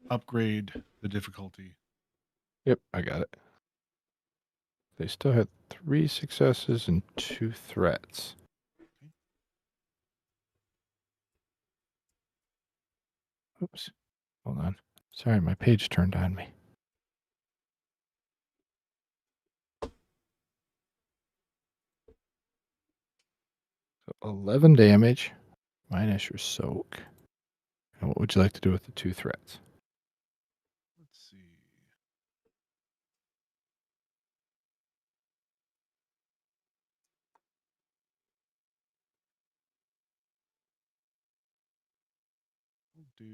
upgrade the difficulty. Yep, I got it. They still had 3 successes and 2 threats. Oops. Hold on. Sorry, my page turned on me. So 11 damage minus your soak. And what would you like to do with the 2 threats? Let's see. We'll do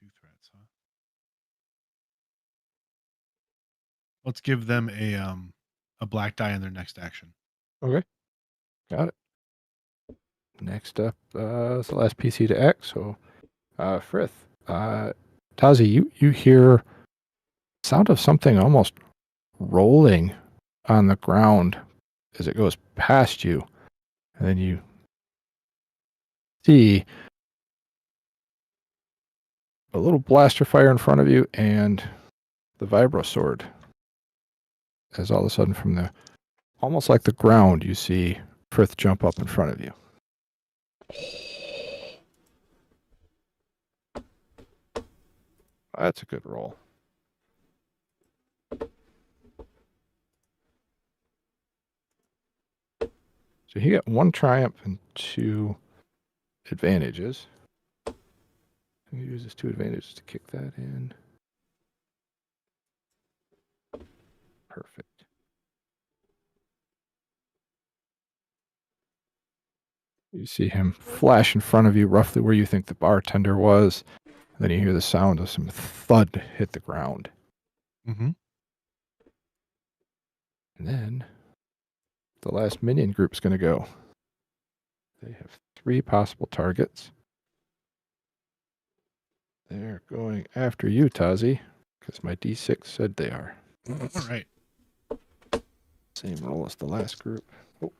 2 threats, huh? Let's give them a black die in their next action. Okay. Got it. Next up is the last PC to act. So, Frith. Tazi, you hear sound of something almost rolling on the ground as it goes past you. And then you see a little blaster fire in front of you and the vibro sword. As all of a sudden from the, almost like the ground, you see Frith jump up in front of you. That's a good roll. So he got 1 triumph and 2 advantages. He uses 2 advantages to kick that in. Perfect. You see him flash in front of you, roughly where you think the bartender was. Then you hear the sound of some thud hit the ground. Mm-hmm. And then the last minion group's going to go. They have 3 possible targets. They're going after you, Tazi, because my D6 said they are. All right. Same roll as the last group. Oh.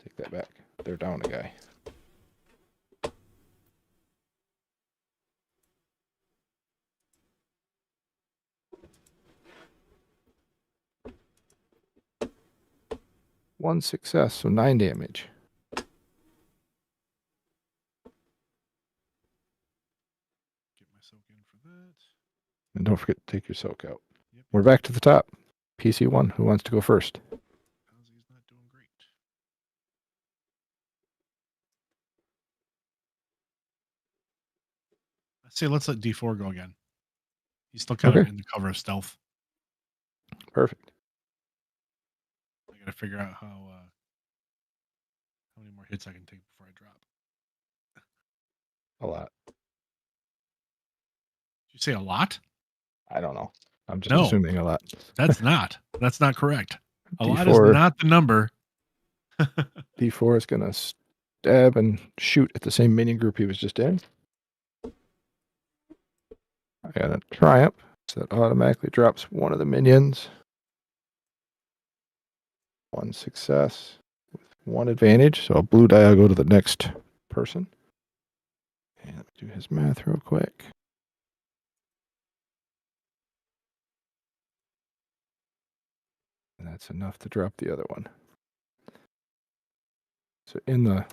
Take that back. They're down a guy. One success, so 9 damage. Get my soak in for that. And don't forget to take your soak out. Yep. We're back to the top. PC1, who wants to go first? Tazi's not doing great. I say let's let D4 go again. He's still kind of Okay. in the cover of stealth. Perfect. I gotta figure out how many more hits I can take before I drop. A lot. Did you say a lot? I don't know. I'm just No. assuming a lot. That's not correct. A lot D4. is not the number. D4 is going to stab and shoot at the same minion group he was just in. I got a triumph, so that automatically drops one of the minions. 1 success with 1 advantage, so a blue die will go to the next person. And let me do his math real quick. And that's enough to drop the other one. So in the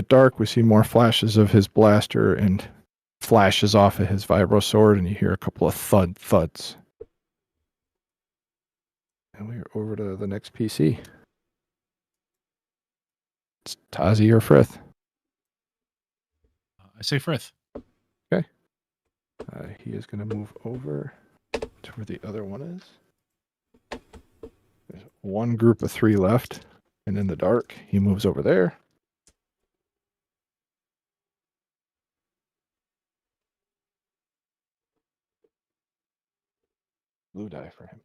dark, we see more flashes of his blaster and flashes off of his vibro sword, and you hear a couple of thuds. And we're over to the next PC. It's Tazi or Frith. I say Frith. He is going to move over to where the other one is. There's 1 group of 3 left, and in the dark, he moves over there. Blue die for him.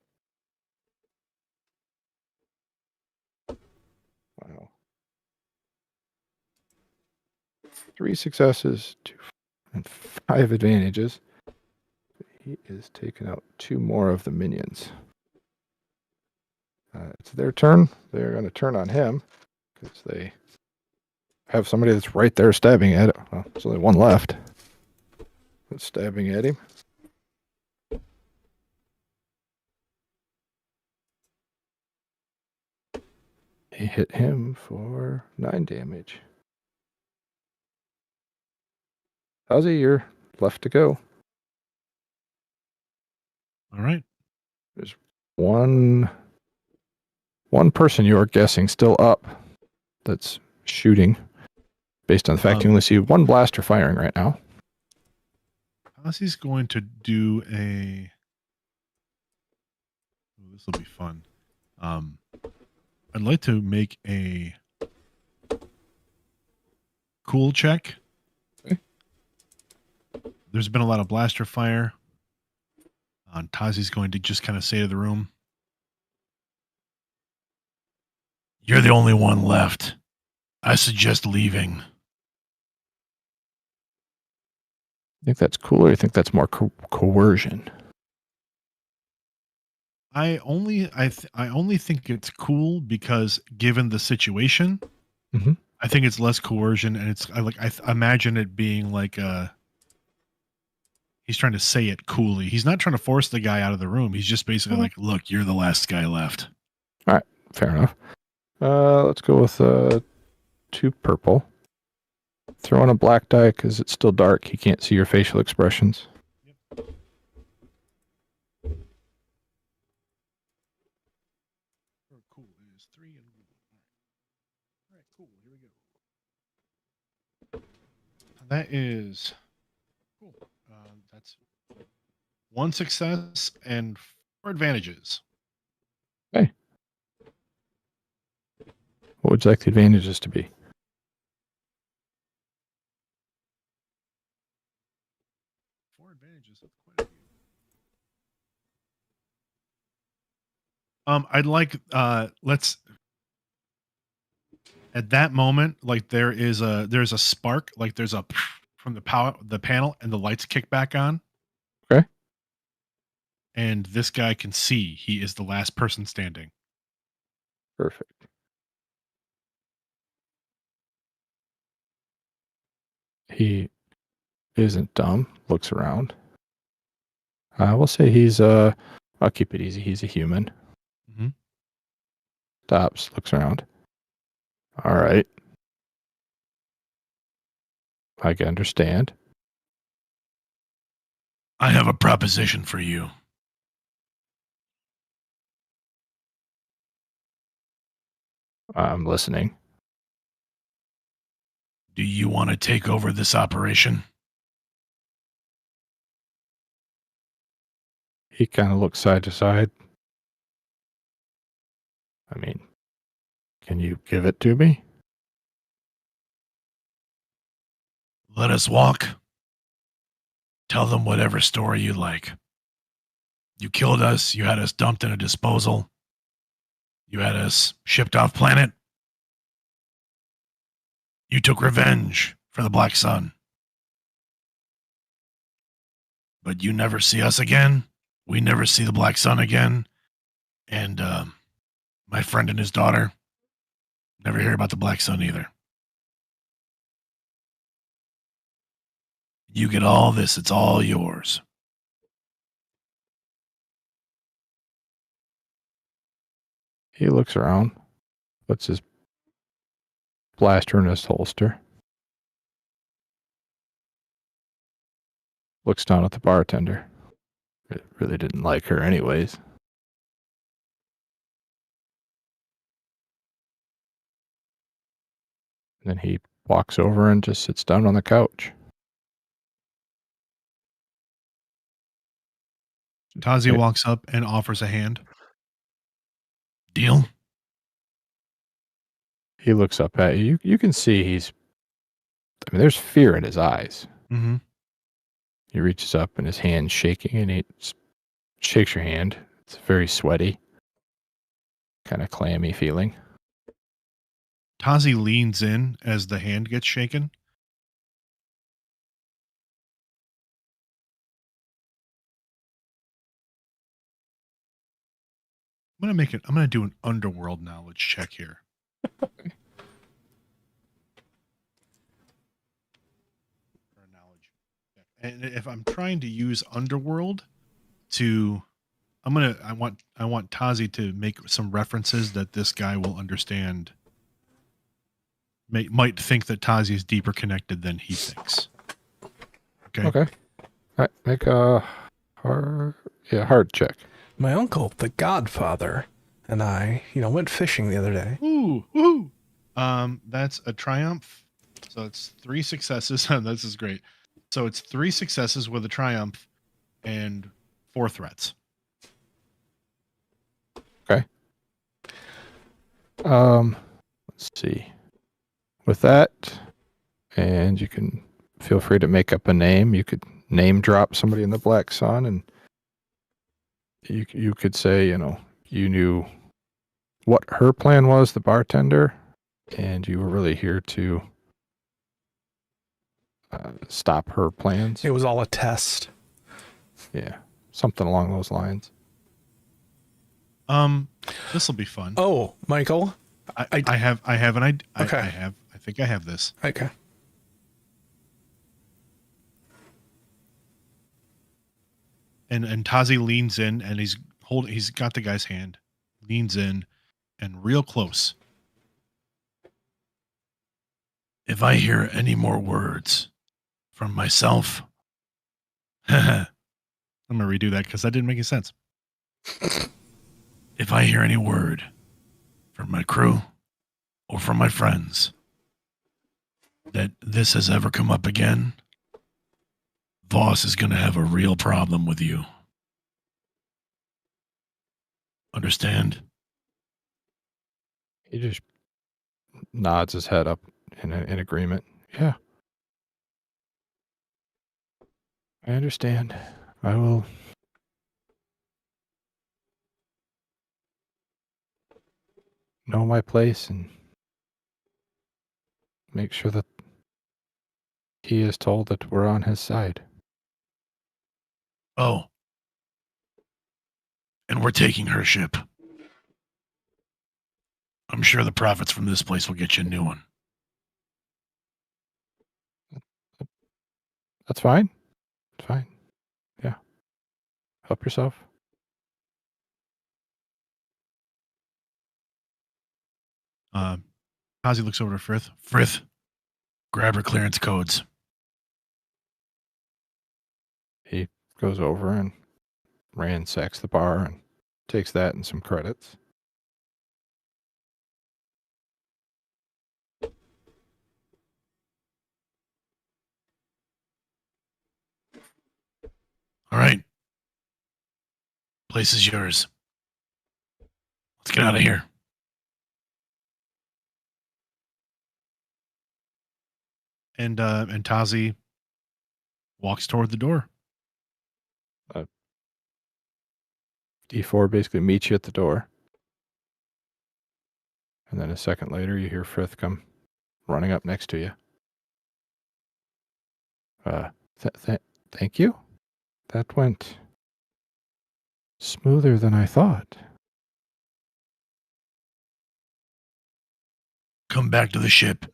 Wow. 3 successes, 2 and 5 advantages. He is taking out 2 more of the minions. It's their turn. They're going to turn on him because they have somebody that's right there stabbing at it. Well, there's only 1 left that's stabbing at him. He hit him for 9 damage. Tazi, you're left to go. All right. There's one person you are guessing still up that's shooting based on the fact you only see 1 blaster firing right now. Tazi's going to do a... Oh, this will be fun. I'd like to make a cool check. Okay. There's been a lot of blaster fire. Tazi's going to just kind of say to the room, "You're the only one left. I suggest leaving." You think that's cool, or you think that's more coercion? I only think it's cool because given the situation, Mhm. I think it's less coercion, and I imagine it being like he's trying to say it coolly. He's not trying to force the guy out of the room. He's just basically like, "Look, you're the last guy left." All right, fair enough. Let's go with 2 purple, throw in a black die because it's still dark. He can't see your facial expressions. Oh, cool. It is 3 and 1. All right, cool. Here we go. That is cool. That's 1 success and 4 advantages. Okay. What would you like the advantages to be? Four advantages. That's quite a few. I'd like let's at that moment, like there's a spark, like there's a from the panel, and the lights kick back on. Okay. And this guy can see he is the last person standing. Perfect. He isn't dumb. Looks around. We'll say he's I'll keep it easy. He's a human. Mhm. Stops. Looks around. All right. I can understand. I have a proposition for you. I'm listening. Do you want to take over this operation? He kind of looks side to side. I mean, can you give it to me? Let us walk. Tell them whatever story you like. You killed us. You had us dumped in a disposal. You had us shipped off planet. You took revenge for the Black Sun. But you never see us again. We never see the Black Sun again. And my friend and his daughter never hear about the Black Sun either. You get all this. It's all yours. He looks around, puts his blaster in his holster, looks down at the bartender. Really didn't like her anyways. And then he walks over and just sits down on the couch. Tazi Okay. walks up and offers a hand. Deal? He looks up at you. You can see there's fear in his eyes. Mm-hmm. He reaches up and his hand's shaking and he shakes your hand. It's very sweaty, kind of clammy feeling. Tazi leans in as the hand gets shaken. I'm gonna do an underworld knowledge check here. Or a knowledge check. And if I'm trying to use underworld to I want Tazi to make some references that this guy will understand. Might think that Tazi is deeper connected than he thinks. Okay. Okay. All right, make a hard check. My uncle, the Godfather, and I, went fishing the other day. Ooh. That's a triumph. So it's 3 successes. This is great. So it's 3 successes with a triumph and 4 threats. Okay. Let's see. With that, and you can feel free to make up a name. You could name drop somebody in the Black Sun, and you could say, you knew what her plan was, the bartender, and you were really here to stop her plans. It was all a test. Yeah, something along those lines. This will be fun. Oh, Michael. I have an idea. Okay. I think I have this. Okay. And Tazi leans in and he's got the guy's hand, leans in and real close. If I hear any more words from myself, if I'm gonna redo that because that didn't make any sense. I hear any word from my crew or from my friends that this has ever come up again, Voss is going to have a real problem with you. Understand? He just nods his head up in agreement. Yeah. I understand. I will know my place and make sure that he is told that we're on his side. Oh. And we're taking her ship. I'm sure the profits from this place will get you a new one. That's fine. It's fine. Yeah. Help yourself. Tazi looks over to Frith. Frith, grab her clearance codes. He goes over and ransacks the bar and takes that and some credits. All right. Place is yours. Let's get out of here. And Tazi walks toward the door. D4 basically meets you at the door. And then a second later, you hear Frith come running up next to you. Thank you. That went smoother than I thought. Come back to the ship.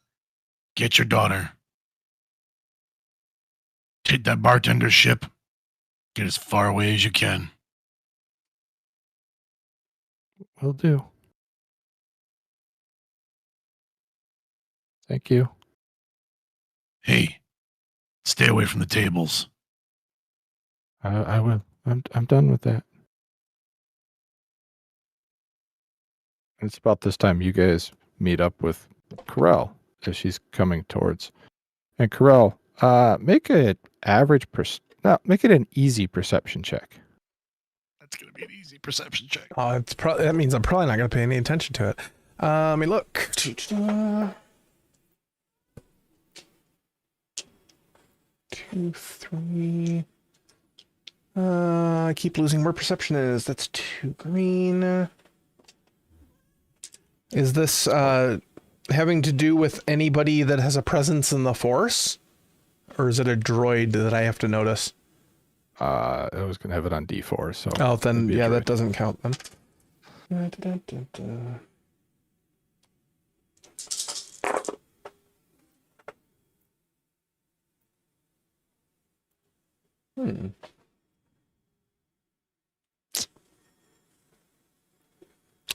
Get your daughter. Take that bartender's ship. Get as far away as you can. Will do. Thank you. Hey, stay away from the tables. I will. I'm done with that. It's about this time you guys meet up with Karrell as she's coming towards. And Karrell, make an make it an easy perception check. That's going to be an easy perception check. That means I'm probably not going to pay any attention to it. Let me look. 2, 3. I keep losing where perception is. That's 2 green. Is this having to do with anybody that has a presence in the Force? Or is it a droid that I have to notice? I was going to have it on D4, so... Oh, then, yeah, that doesn't count then.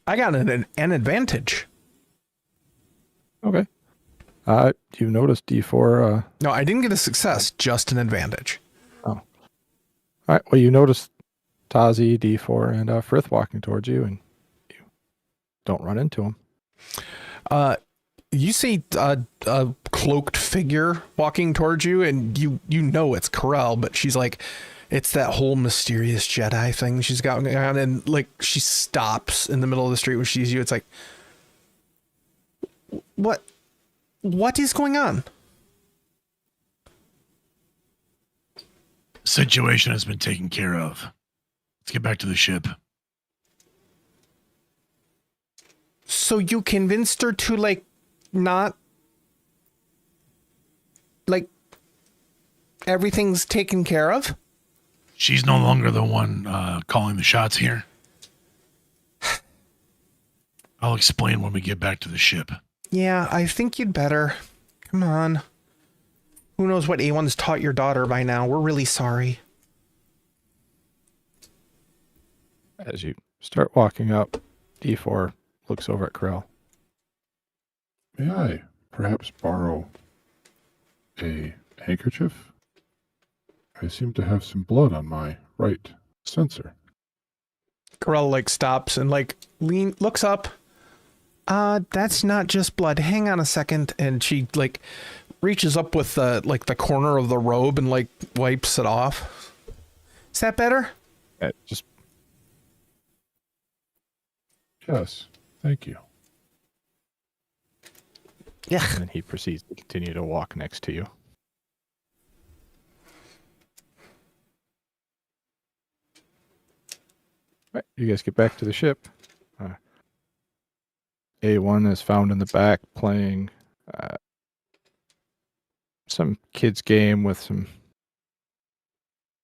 I got an advantage. Okay. You noticed D4... No, I didn't get a success, just an advantage. Oh. All right, well, you noticed Tazi, D4, and Frith walking towards you, and you don't run into them. You see a cloaked figure walking towards you, and you know it's Karrell, but she's like, it's that whole mysterious Jedi thing she's got going on, and like she stops in the middle of the street when she sees you. It's like, what is going on? Situation has been taken care of. Let's get back to the ship. So you convinced her to like not like everything's taken care of? She's no longer the one calling the shots here. I'll explain when we get back to the ship. Yeah, I think you'd better. Come on. Who knows what A1's taught your daughter by now? We're really sorry. As you start walking up, D4 looks over at Karrell. May I perhaps borrow A handkerchief? I seem to have some blood on my right sensor. Karrell like stops and like looks up. That's not just blood. Hang on a second. And she like reaches up with the like the corner of the robe and like wipes it off. Is that better? Just Yes, thank you. Yeah. and then he proceeds to continue to walk next to you. Right, you guys get back to the ship. A1 is found in the back playing some kid's game with some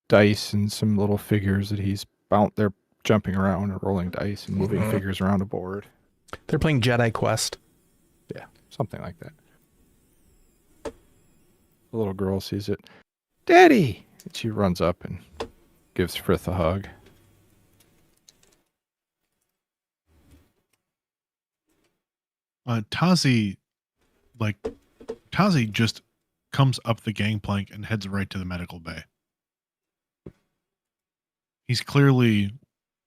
dice and some little figures that they're jumping around and rolling dice and moving figures around a board. They're playing Jedi Quest. Yeah, something like that. The little girl sees it. Daddy! And she runs up and gives Frith a hug. Tazi just comes up the gangplank and heads right to the medical bay. He's clearly,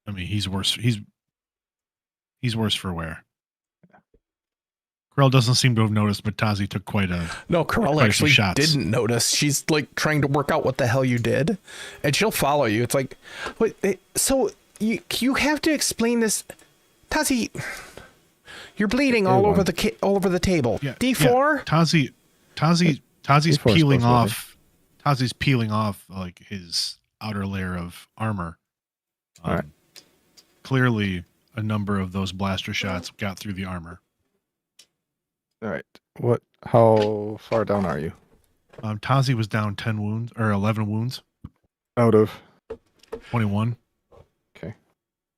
I mean, he's worse. He's worse for wear. Karrell doesn't seem to have noticed, but Tazi took quite a Karrell quite a few actually shots. didn't notice. She's like trying to work out what the hell you did, and she'll follow you. It's like, so you have to explain this, Tazi. You're bleeding all over the table. Yeah, D4. Yeah. Tazi's D4's peeling supposed off. Tazi's peeling off like his outer layer of armor. All right. Clearly, a number of those blaster shots got through the armor. All right. How far down are you? Tazi was down 10 wounds or 11 wounds. Out of 21. Okay.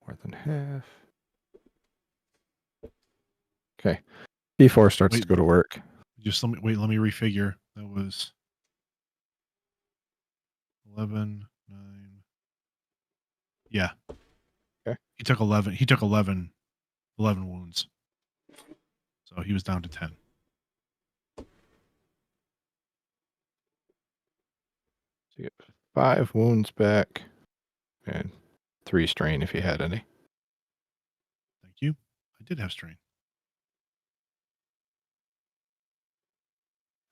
More than half. Okay. D4 starts to go to work. Just let me refigure. That was 11, 9. Yeah. Okay. He took 11 wounds. So he was down to 10. So you get 5 wounds back and 3 strain if you had any. Thank you. I did have strain.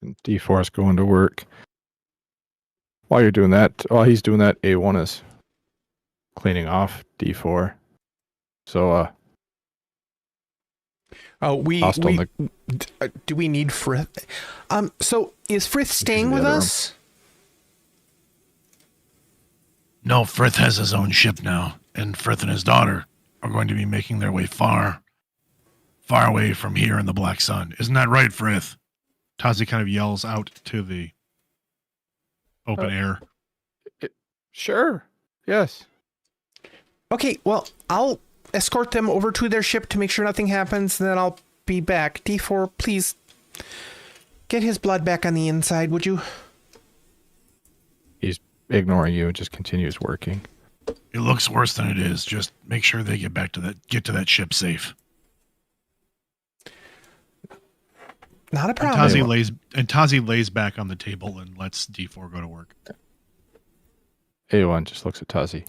And D4 is going to work. While he's doing that, A1 is cleaning off D4. So, do we need Frith? So is Frith staying in the with other us? No, Frith has his own ship now, and Frith and his daughter are going to be making their way far away from here in the Black Sun. Isn't that right, Frith? Tazi kind of yells out to the open air. Sure. Yes. Okay, well, I'll escort them over to their ship to make sure nothing happens, and then I'll be back. D4, please get his blood back on the inside, would you? He's ignoring you and just continues working. It looks worse than it is. Just make sure they get to that ship safe. Not a problem. Tazi lays back on the table and lets D4 go to work. A1 just looks at Tazi.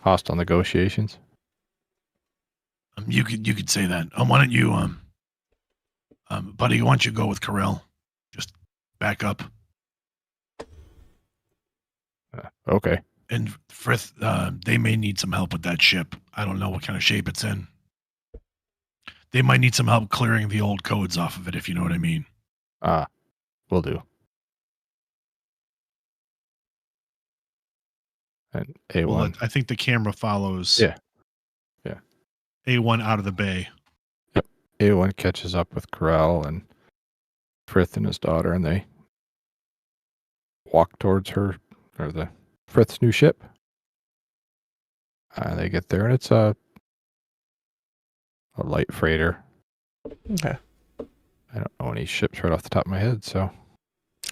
Hostile negotiations. You could say that. Why don't you, buddy? Why don't you go with Karrell? Just back up. Okay. And Frith, they may need some help with that ship. I don't know what kind of shape it's in. They might need some help clearing the old codes off of it, if you know what I mean. Will do. And A1. Well, I think the camera follows. Yeah. A1 out of the bay. Yep. A1 catches up with Karrell and Frith and his daughter, and they walk towards Frith's new ship. They get there, and it's a light freighter. Okay. I don't know any ships right off the top of my head, so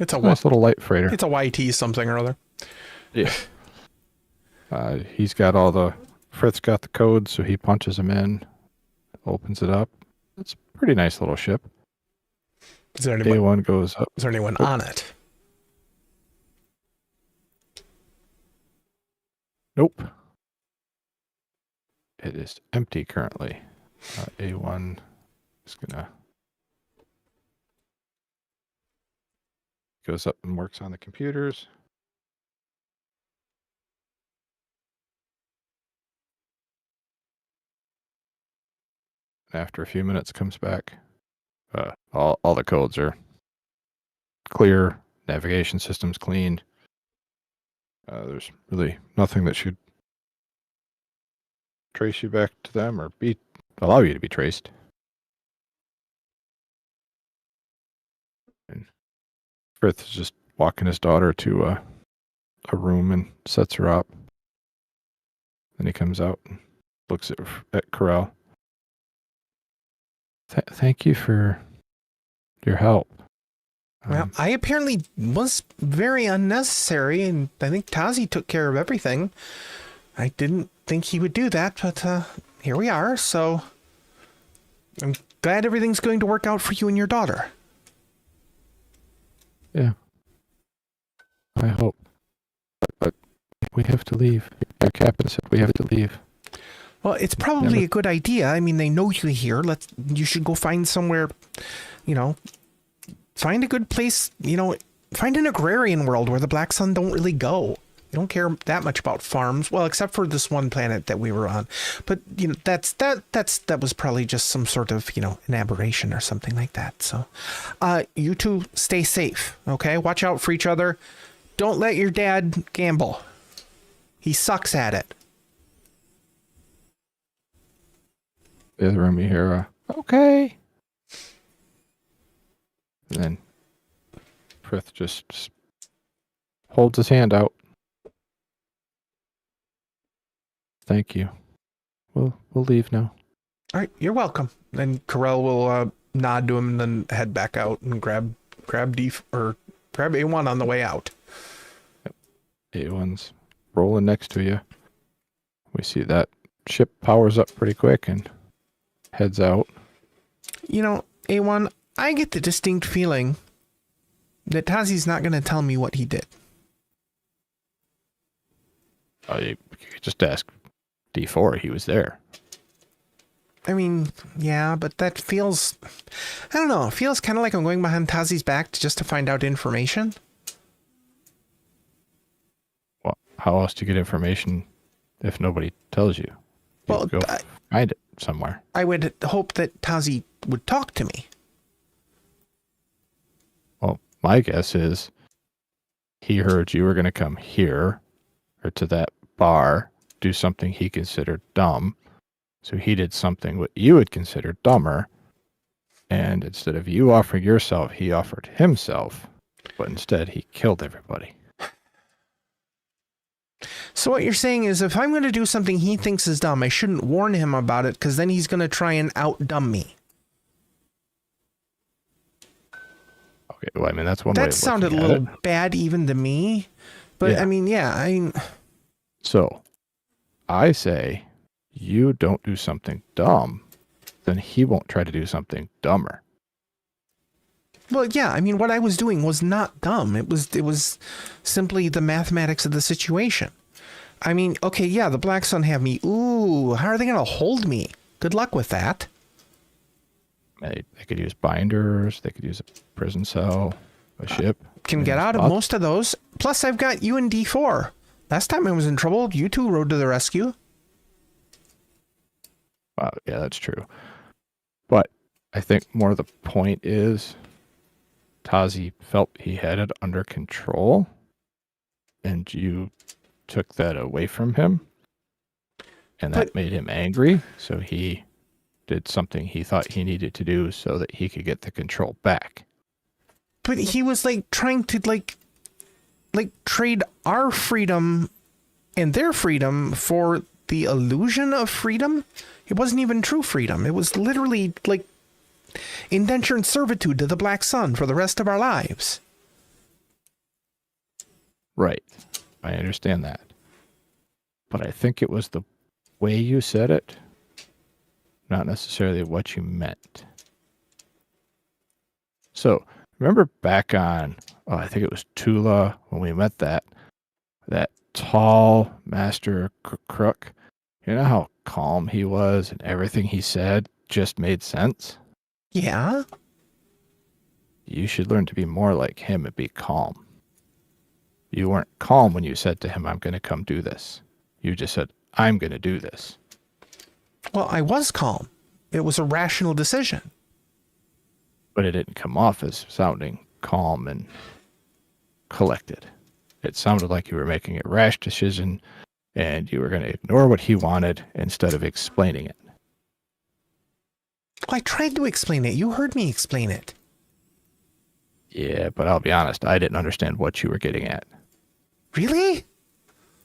It's a nice little light freighter. It's a YT something or other. Yeah. Frith's got the codes, so he punches them in, opens it up. It's a pretty nice little ship. Is there anyone? A1 goes up. Is there anyone on it? Nope. It is empty currently. A1 is gonna goes up and works on the computers. After a few minutes, comes back. All the codes are clear. Navigation system's cleaned. There's really nothing that should trace you back to them or allow you to be traced. And Frith is just walking his daughter to a room and sets her up. Then he comes out and looks at Karrell. Thank you for your help. Well, I apparently was very unnecessary, and I think Tazi took care of everything. I didn't think he would do that, but here we are, so I'm glad everything's going to work out for you and your daughter. Yeah. I hope. But we have to leave. Our captain said we have to leave. Well, it's probably a good idea. I mean, they know you're here. You should go find somewhere, find a good place, find an agrarian world where the Black Sun don't really go. They don't care that much about farms. Well, except for this one planet that we were on. But, that was probably just some sort of, an aberration or something like that. So, you two stay safe, okay? Watch out for each other. Don't let your dad gamble. He sucks at it. The other room you hear, okay. And then Frith just holds his hand out. Thank you. We'll leave now. All right, you're welcome. Then Karrell will nod to him and then head back out and grab A1 on the way out. Yep. A1's rolling next to you. We see that ship powers up pretty quick and heads out. A1, I get the distinct feeling that Tazi's not going to tell me what he did. You could just ask D4. He was there. I mean, yeah, but that feels... I don't know. It feels kind of like I'm going behind Tazi's back just to find out information. Well, how else do you get information if nobody tells you? Well, go find it somewhere. I would hope that Tazi would talk to me. Well, my guess is he heard you were going to come here or to that bar, do something he considered dumb. So he did something what you would consider dumber. And instead of you offering yourself, he offered himself. But instead, he killed everybody. So what you're saying is if I'm going to do something he thinks is dumb, I shouldn't warn him about it because then he's going to try and out-dumb me. Okay, well, I mean, that's one way of looking sounded a at little it. bad even to me. But, Yeah. I mean, yeah, So, I say, you don't do something dumb, then he won't try to do something dumber. Well, yeah, I mean, what I was doing was not dumb. It was simply the mathematics of the situation. I mean, okay, yeah, the Black Sun have me. Ooh, how are they going to hold me? Good luck with that. They could use binders, they could use a prison cell, a ship. Can get out of most of those. Plus, I've got you and D4. Last time I was in trouble, you two rode to the rescue. Wow, yeah, that's true. But I think more the point is Tazi felt he had it under control, and you took that away from him, and that made him angry, so he did something he thought he needed to do so that he could get the control back. But he was trying to trade our freedom and their freedom for the illusion of freedom. It wasn't even true freedom. It was literally indentured servitude to the Black Sun for the rest of our lives. Right. I understand that. But I think it was the way you said it, not necessarily what you meant. So remember back on, I think it was Tula when we met that tall master crook. You know how calm he was and everything he said just made sense? Yeah? You should learn to be more like him and be calm. You weren't calm when you said to him, I'm going to come do this. You just said, I'm going to do this. Well, I was calm. It was a rational decision. But it didn't come off as sounding calm and collected. It sounded like you were making a rash decision and you were going to ignore what he wanted instead of explaining it. Well, I tried to explain it. You heard me explain it. Yeah, but I'll be honest, I didn't understand what you were getting at. Really?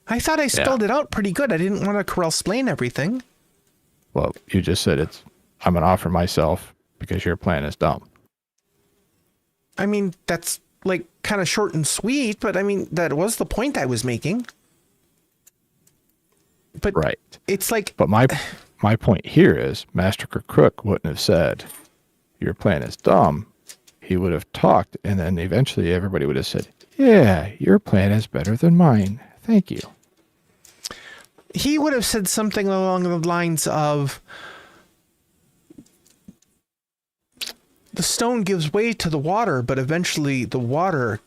I thought I spelled it out pretty good. I didn't want to Karrell-splain everything. Well, you just said I'm going to offer myself because your plan is dumb. I mean, that's like kind of short and sweet, but I mean, that was the point I was making. But Right. it's like... But my point here is Master Crook wouldn't have said, your plan is dumb. He would have talked, and then eventually everybody would have said, yeah, your plan is better than mine. Thank you. He would have said something along the lines of, the stone gives way to the water, but eventually the water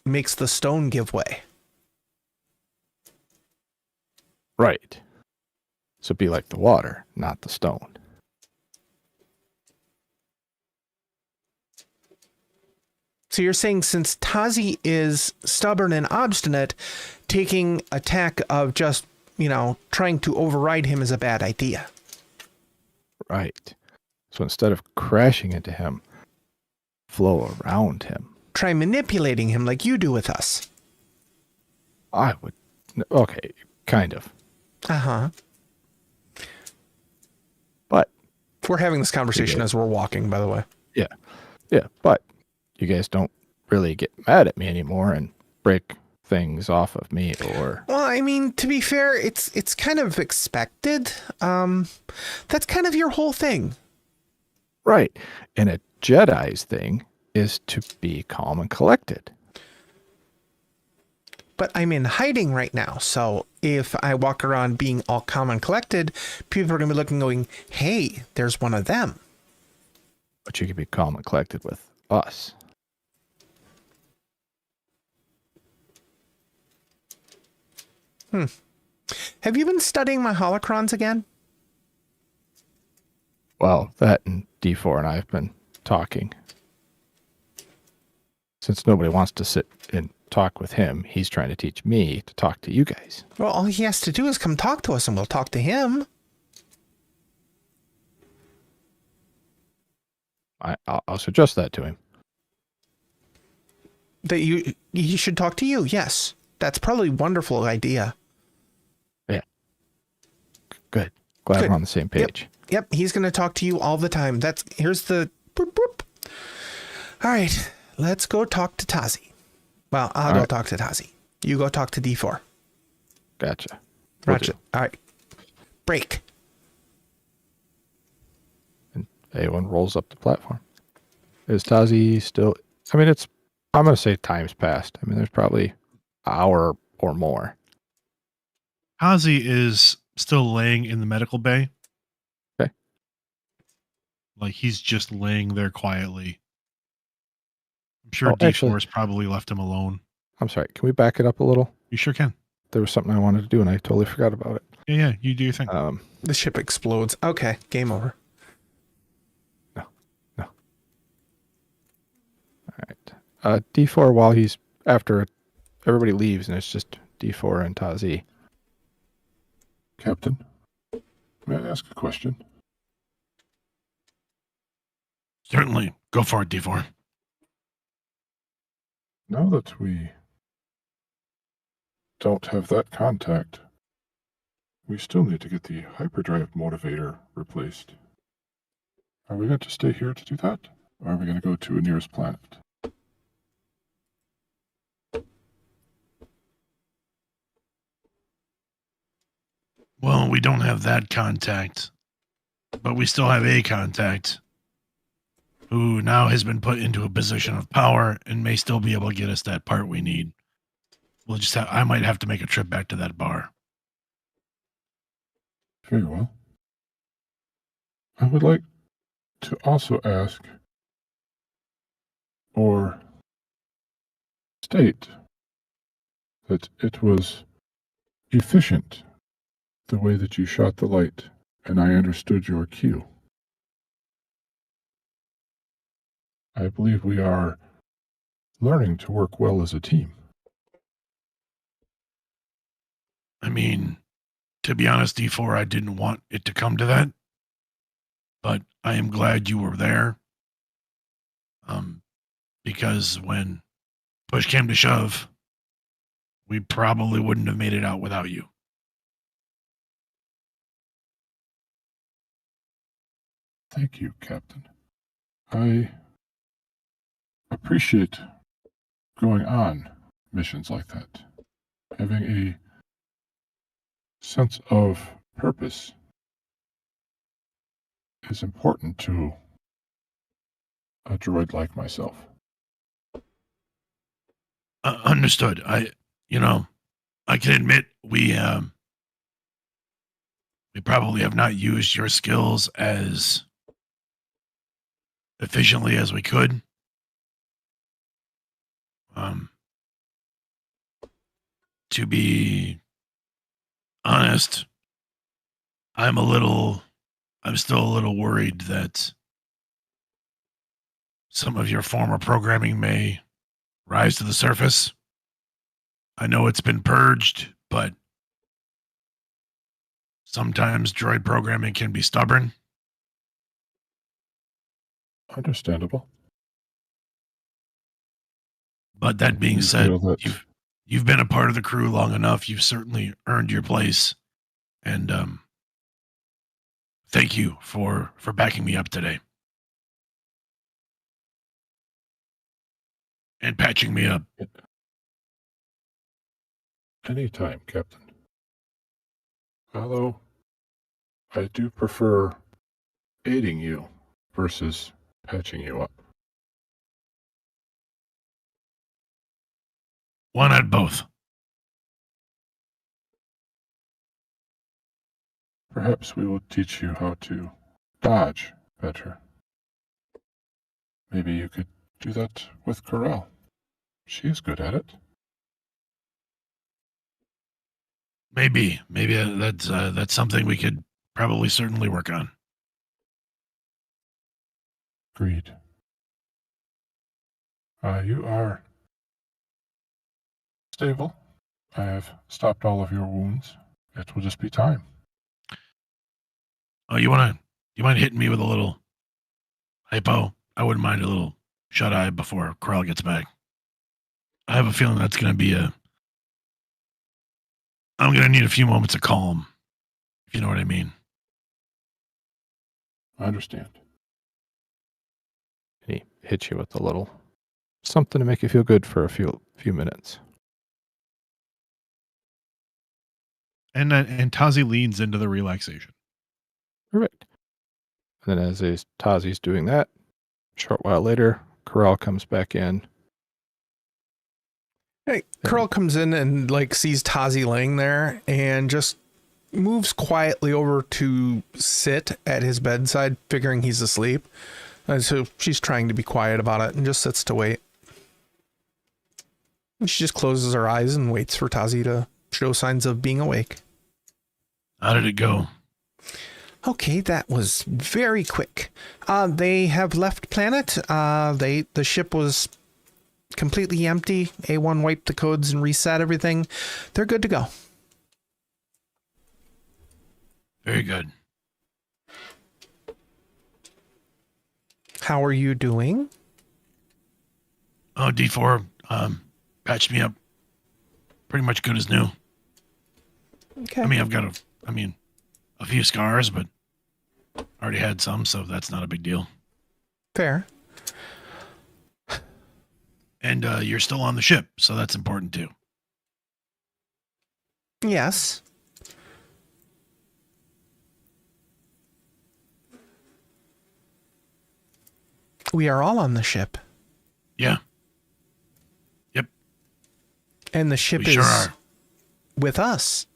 makes the stone give way. Right. So be like the water, not the stone. So you're saying since Tazi is stubborn and obstinate, taking a tack of just, trying to override him is a bad idea. Right. So instead of crashing into him, flow around him. Try manipulating him like you do with us. I would. Okay, kind of. Uh-huh. But we're having this conversation as we're walking, by the way. Yeah. Yeah, but you guys don't really get mad at me anymore and break things off of me or... Well, I mean, to be fair, it's kind of expected. That's kind of your whole thing. Right. And a Jedi's thing is to be calm and collected. But I'm in hiding right now, so if I walk around being all calm and collected, people are going to be looking going, hey, there's one of them. But you can be calm and collected with us. Have you been studying my holocrons again? Well, that and D4 and I have been talking. Since nobody wants to sit and talk with him, he's trying to teach me to talk to you guys. Well, all he has to do is come talk to us and we'll talk to him. I'll suggest that to him. That he should talk to you, yes. That's probably a wonderful idea. Yeah. Good. Glad Good. we're on the same page. Yep, he's going to talk to you all the time. Here's the... Boop, boop. All right, let's go talk to Tazi. Well, I'll go talk to Tazi. You go talk to D4. Gotcha. Gotcha. All right. Break. And A1 rolls up the platform. Is Tazi still... I mean, I'm going to say time's passed. I mean, there's probably an hour or more. Tazi is still laying in the medical bay. Okay. Like he's just laying there quietly. I'm sure D4 actually, has probably left him alone. I'm sorry. Can we back it up a little? You sure can. There was something I wanted to do and I totally forgot about it. Yeah, you do your thing. The ship explodes. Okay, game over. No. All right. D4 while he's after everybody leaves and it's just D4 and Tazi. Captain, may I ask a question? Certainly. Go for it, D4. Now that we don't have that contact, we still need to get the hyperdrive motivator replaced. Are we going to stay here to do that? Or are we going to go to a nearest planet? Well, we don't have that contact, but we still have a contact. who now has been put into a position of power and may still be able to get us that part we need. We'll just I might have to make a trip back to that bar. Very well. I would like to also ask or state that it was efficient the way that you shot the light, and I understood your cue. I believe we are learning to work well as a team. I mean, to be honest, D4, I didn't want it to come to that, but I am glad you were there. Because when push came to shove, we probably wouldn't have made it out without you. Thank you, Captain. I appreciate going on missions like that. Having a sense of purpose is important to a droid like myself. Understood. I can admit we probably have not used your skills as efficiently as we could. To be honest, I'm still a little worried that some of your former programming may rise to the surface. I know it's been purged, but sometimes droid programming can be stubborn. Understandable. But that being You said, feel that you've been a part of the crew long enough. You've certainly earned your place, and thank you for backing me up today and patching me up. anytime, Captain. Although I do prefer aiding you versus patching you up. Why not both? Perhaps we will teach you how to dodge better. Maybe you could do that with Karrell. She is good at it. Maybe that's something we could probably certainly work on. Agreed. You are stable. I have stopped all of your wounds. It will just be time. Oh, you mind hitting me with a little hypo? I wouldn't mind a little shut eye before Karrell gets back. I have a feeling that's going to be I'm going to need a few moments of calm, if you know what I mean. I understand. And he hits you with a little something to make you feel good for a few minutes. And Tazi leans into the relaxation. All right. And then as Tazi's doing that, a short while later, Karrell comes back in. Hey, Karrell comes in and sees Tazi laying there and just moves quietly over to sit at his bedside, figuring he's asleep. And so she's trying to be quiet about it and just sits to wait. And she just closes her eyes and waits for Tazi to show signs of being awake. How did it go? Okay, that was very quick. They have left planet. The ship was completely empty. A1 wiped the codes and reset everything. They're good to go. Very good. How are you doing? Oh, D4 patched me up pretty much good as new. Okay. I mean, I've got a few scars, but already had some, so that's not a big deal. Fair. And you're still on the ship, so that's important too. Yes. We are all on the ship. Yeah. Yep. And the ship We sure are. with us.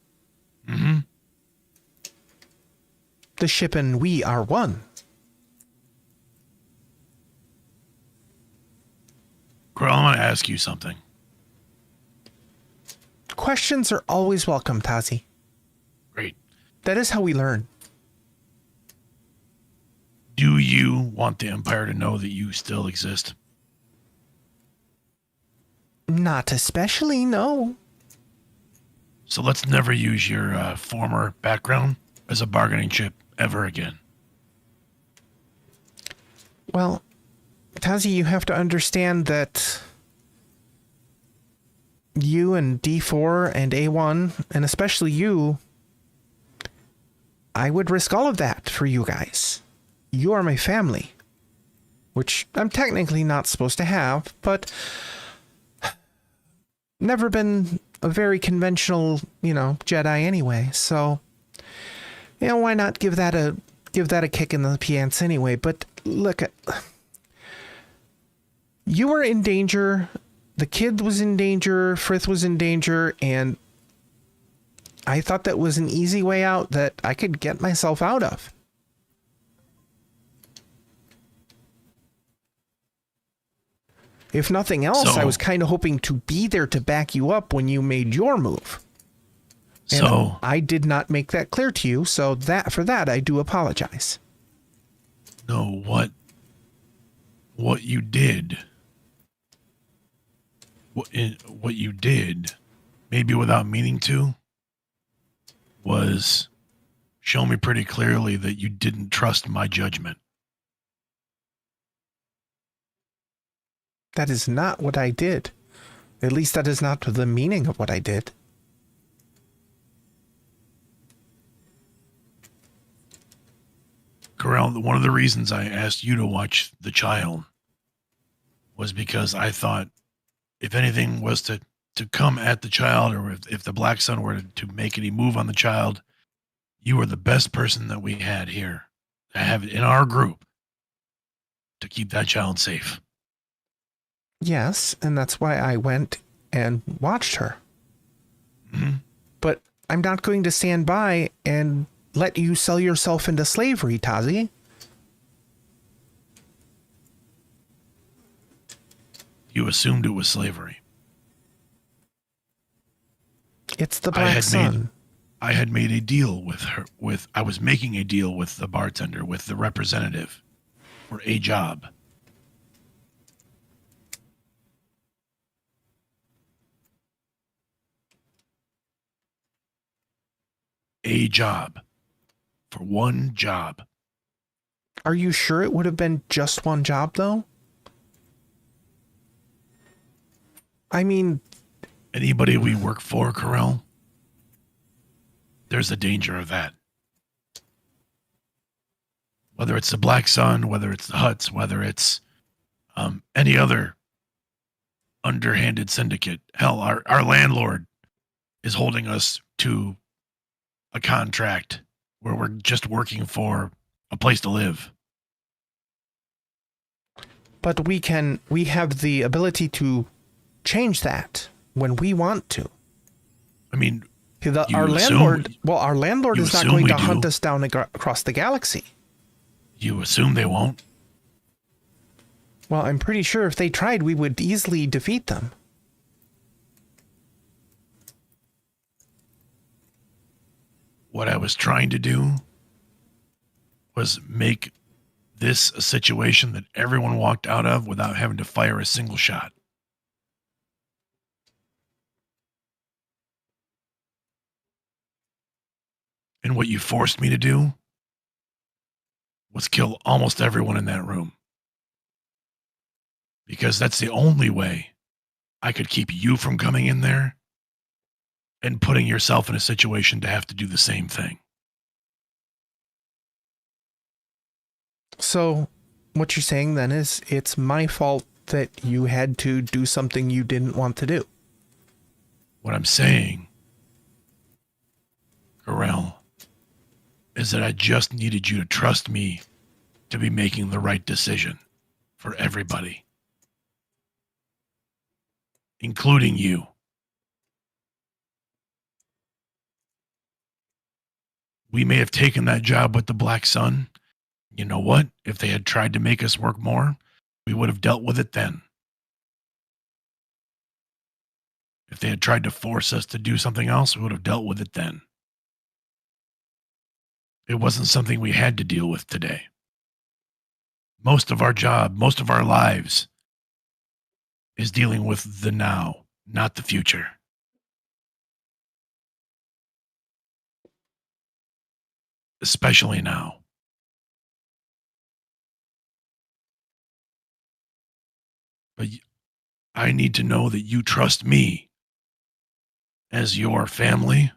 Mm-hmm. The ship and we are one. Karrell, I want to ask you something. Questions are always welcome, Tazi. Great. That is how we learn. Do you want the Empire to know that you still exist? Not especially, no. So let's never use your former background as a bargaining chip ever again. Well, Tazi, you have to understand that you and D4 and A1, and especially you, I would risk all of that for you guys. You are my family, which I'm technically not supposed to have, but never been a very conventional, Jedi anyway. So, why not give that a kick in the pants anyway? But look, you were in danger. The kid was in danger. Frith was in danger, and I thought that was an easy way out that I could get myself out of. If nothing else, I was kind of hoping to be there to back you up when you made your move. And I did not make that clear to you, so for that I do apologize. No, what you did, what you did, maybe without meaning to, was show me pretty clearly that you didn't trust my judgment. That is not what I did. At least that is not the meaning of what I did. Karrell, one of the reasons I asked you to watch the child was because I thought if anything was to come at the child, or if the Black Sun were to make any move on the child, you were the best person that we had here to have it in our group to keep that child safe. Yes, and that's why I went and watched her. Mm-hmm. But I'm not going to stand by and let you sell yourself into slavery, Tazi. You assumed it was slavery. It's the Black Sun. I had made a deal with her. I was making a deal with the bartender, with the representative, for a job. A job. For one job. Are you sure it would have been just one job, though? I mean... Anybody we work for, Karrell, there's a danger of that. Whether it's the Black Sun, whether it's the Hutts, whether it's any other underhanded syndicate. Hell, our landlord is holding us to a contract where we're just working for a place to live. But we have the ability to change that when we want to. I mean, our landlord is not going to hunt us down across the galaxy. You assume they won't? Well, I'm pretty sure if they tried, we would easily defeat them. What I was trying to do was make this a situation that everyone walked out of without having to fire a single shot. And what you forced me to do was kill almost everyone in that room. Because that's the only way I could keep you from coming in there and putting yourself in a situation to have to do the same thing. So what you're saying then is it's my fault that you had to do something you didn't want to do. What I'm saying, Karrell, is that I just needed you to trust me to be making the right decision. for everybody, including you. We may have taken that job with the Black Sun. You know what? If they had tried to make us work more, we would have dealt with it then. If they had tried to force us to do something else, we would have dealt with it then. It wasn't something we had to deal with today. Most of our job, most of our lives is dealing with the now, not the future. Especially now. But I need to know that you trust me as your family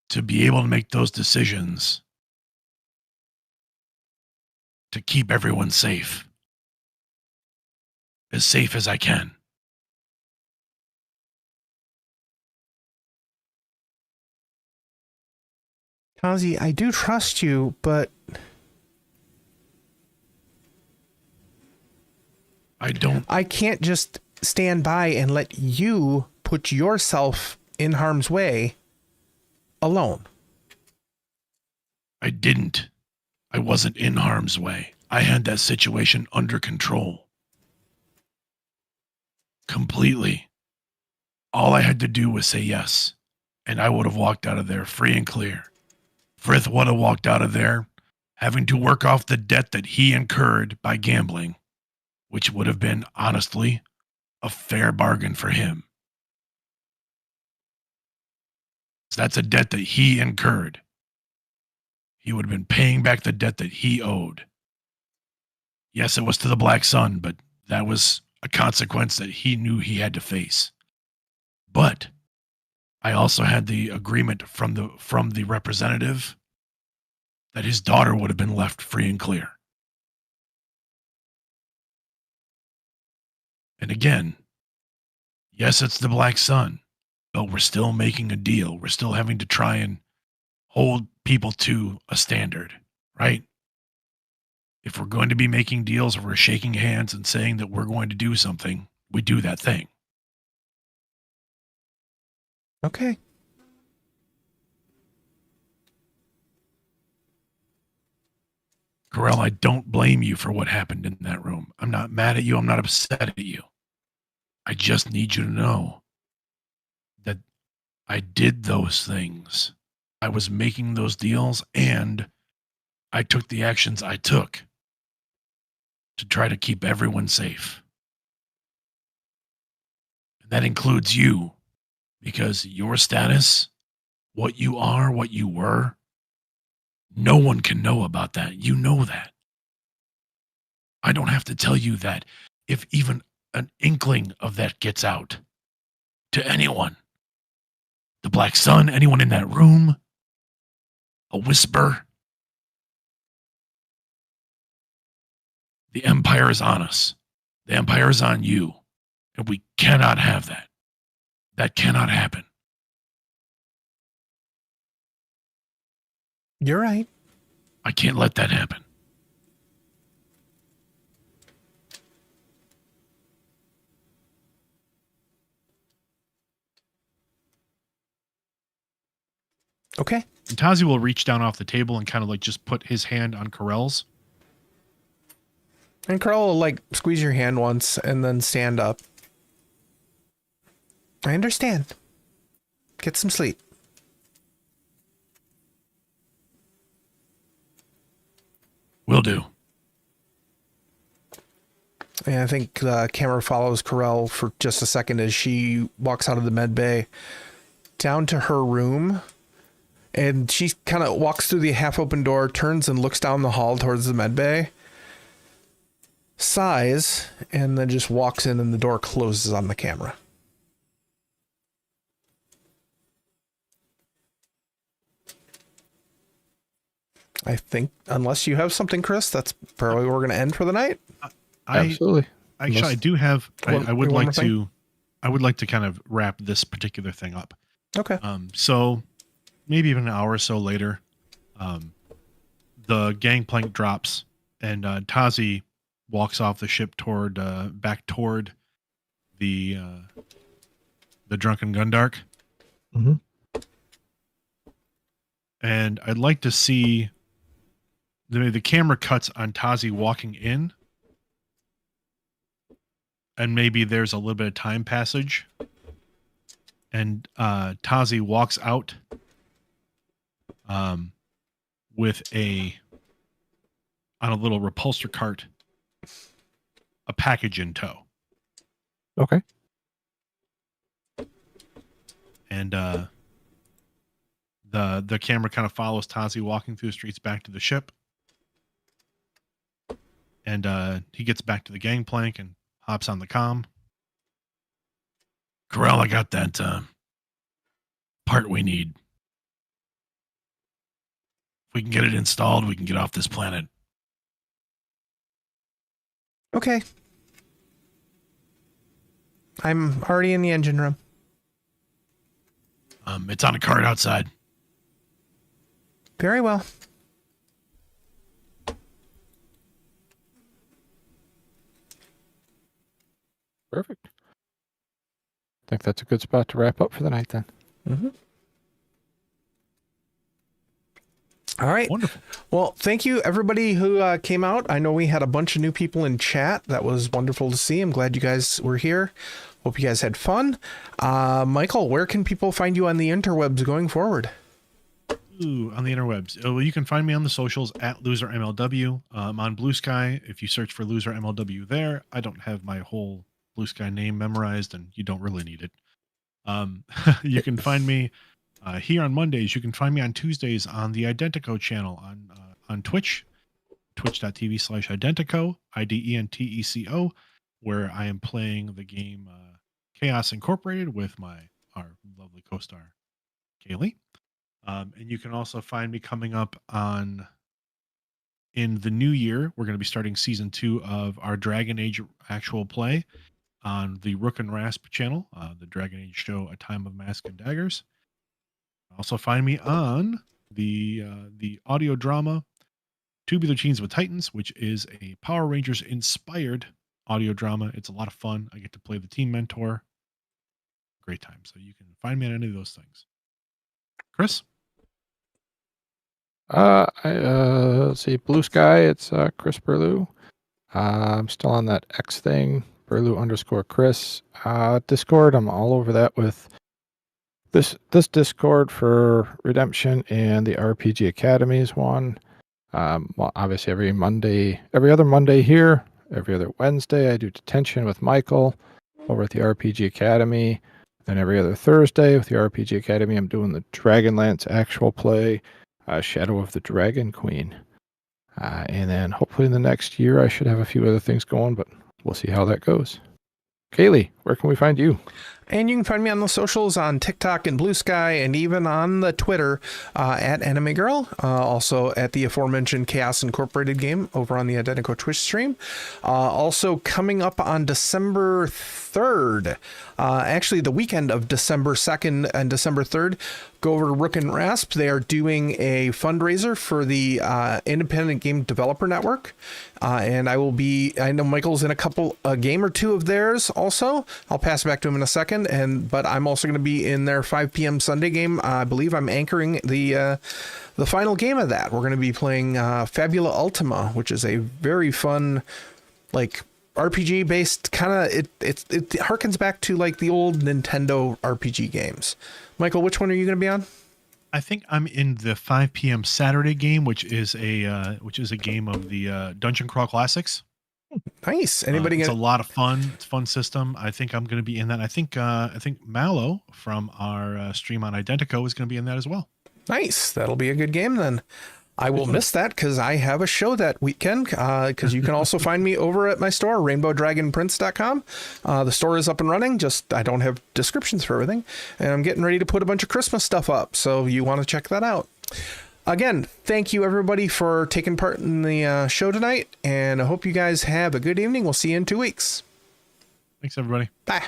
to be able to make those decisions to keep everyone safe. As safe as I can. Tazi, I do trust you, but I can't just stand by and let you put yourself in harm's way alone. I didn't. I wasn't in harm's way. I had that situation under control. Completely. All I had to do was say yes, and I would have walked out of there free and clear. Frith would have walked out of there having to work off the debt that he incurred by gambling, which would have been, honestly, a fair bargain for him. That's a debt that he incurred. He would have been paying back the debt that he owed. Yes, it was to the Black Sun, but that was a consequence that he knew he had to face. But I also had the agreement from the representative that his daughter would have been left free and clear. And again, yes, it's the Black Sun, but we're still making a deal. We're still having to try and hold people to a standard, right? If we're going to be making deals, or we're shaking hands and saying that we're going to do something, we do that thing. Okay. Karrell, I don't blame you for what happened in that room. I'm not mad at you. I'm not upset at you. I just need you to know that I did those things. I was making those deals, and I took the actions I took to try to keep everyone safe. And that includes you, because your status, what you are, what you were, no one can know about that. You know that. I don't have to tell you that. If even an inkling of that gets out to anyone, the Black Sun, anyone in that room, a whisper, the Empire is on us. The Empire is on you. And we cannot have that. That cannot happen. You're right. I can't let that happen. Okay. And Tazi will reach down off the table and kind of like just put his hand on Karrell's. And Karrell will like squeeze your hand once and then stand up. I understand. Get some sleep. Will do. And I think the camera follows Karrell for just a second as she walks out of the med bay down to her room. And she kind of walks through the half open door, turns and looks down the hall towards the med bay, sighs, and then just walks in and the door closes on the camera. I think, unless you have something, Chris, that's probably where we're going to end for the night. Absolutely. Actually, I do have. I would one like more to. I would like to kind of wrap this particular thing up. Okay. So maybe even an hour or so later, the gangplank drops and Tazi walks off the ship toward back toward the drunken Gundark. Mhm. And I'd like to see the camera cuts on Tazi walking in, and maybe there's a little bit of time passage, and Tazi walks out with on a little repulsor cart, a package in tow. Okay. And the camera kind of follows Tazi walking through the streets back to the ship. And he gets back to the gangplank and hops on the comm. Karrell, I got that part we need. If we can get it installed, we can get off this planet. Okay. I'm already in the engine room. It's on a cart outside. Very well. Perfect. I think that's a good spot to wrap up for the night then. Mm-hmm. All right. Wonderful. Well, thank you everybody who came out. I know we had a bunch of new people in chat. That was wonderful to see. I'm glad you guys were here. Hope you guys had fun. Michael, where can people find you on the interwebs going forward? Ooh, on the interwebs. Well, you can find me on the socials at LoserMLW. On Blue Sky, if you search for LoserMLW there, I don't have my whole Blue Sky name memorized, and you don't really need it. You can find me here on Mondays. You can find me on Tuesdays on the Identico channel on Twitch, twitch.tv/Identico, IDENTECO, where I am playing the game Chaos Incorporated with our lovely co-star, Kaylee. And you can also find me coming up in the new year. We're going to be starting season 2 of our Dragon Age actual play on the Rook and Rasp channel, the Dragon Age show, A Time of Mask and Daggers. Also find me on the audio drama Tubular Teens with Titans, which is a Power Rangers inspired audio drama. It's a lot of fun. I get to play the team mentor. Great time. So you can find me on any of those things. Chris? Let's see, Blue Sky, it's Chris Burlew. I'm still on that X thing, Burlew_Chris. Discord, I'm all over that with this Discord for Redemption and the RPG Academies one. Well, obviously every other Monday here, every other Wednesday I do detention with Michael over at the RPG Academy. Then every other Thursday with the RPG Academy, I'm doing the Dragonlance actual play. Shadow of the Dragon Queen. And then hopefully in the next year, I should have a few other things going, but we'll see how that goes. Kaylee, where can we find you? And you can find me on the socials on TikTok and Blue Sky, and even on the Twitter at Anime Girl. Also at the aforementioned Chaos Incorporated game over on the Identico Twitch stream. Also coming up on December 3rd, actually the weekend of December 2nd and December 3rd, go over to Rook and Rasp. They are doing a fundraiser for the Independent Game Developer Network. And I know Michael's in a game or two of theirs also. I'll pass it back to him in a second. But I'm also going to be in their 5 p.m. Sunday game. I believe I'm anchoring the final game of that. We're going to be playing Fabula Ultima, which is a very fun, like, RPG based kind of, it harkens back to like the old Nintendo RPG games. Michael, which one are you going to be on? I think I'm in the 5 p.m. Saturday game, which is a game of the Dungeon Crawl Classics. Nice. Anybody? It's a lot of fun. It's a fun system. I think I'm going to be in that. I think Mallow from our stream on Identico is going to be in that as well. Nice. That'll be a good game then. I will miss that because I have a show that weekend. Because you can also find me over at my store, rainbowdragonprince.com. The store is up and running. Just I don't have descriptions for everything, and I'm getting ready to put a bunch of Christmas stuff up. So you want to check that out. Again, thank you everybody for taking part in the show tonight, and I hope you guys have a good evening. We'll see you in 2 weeks. Thanks, everybody. Bye.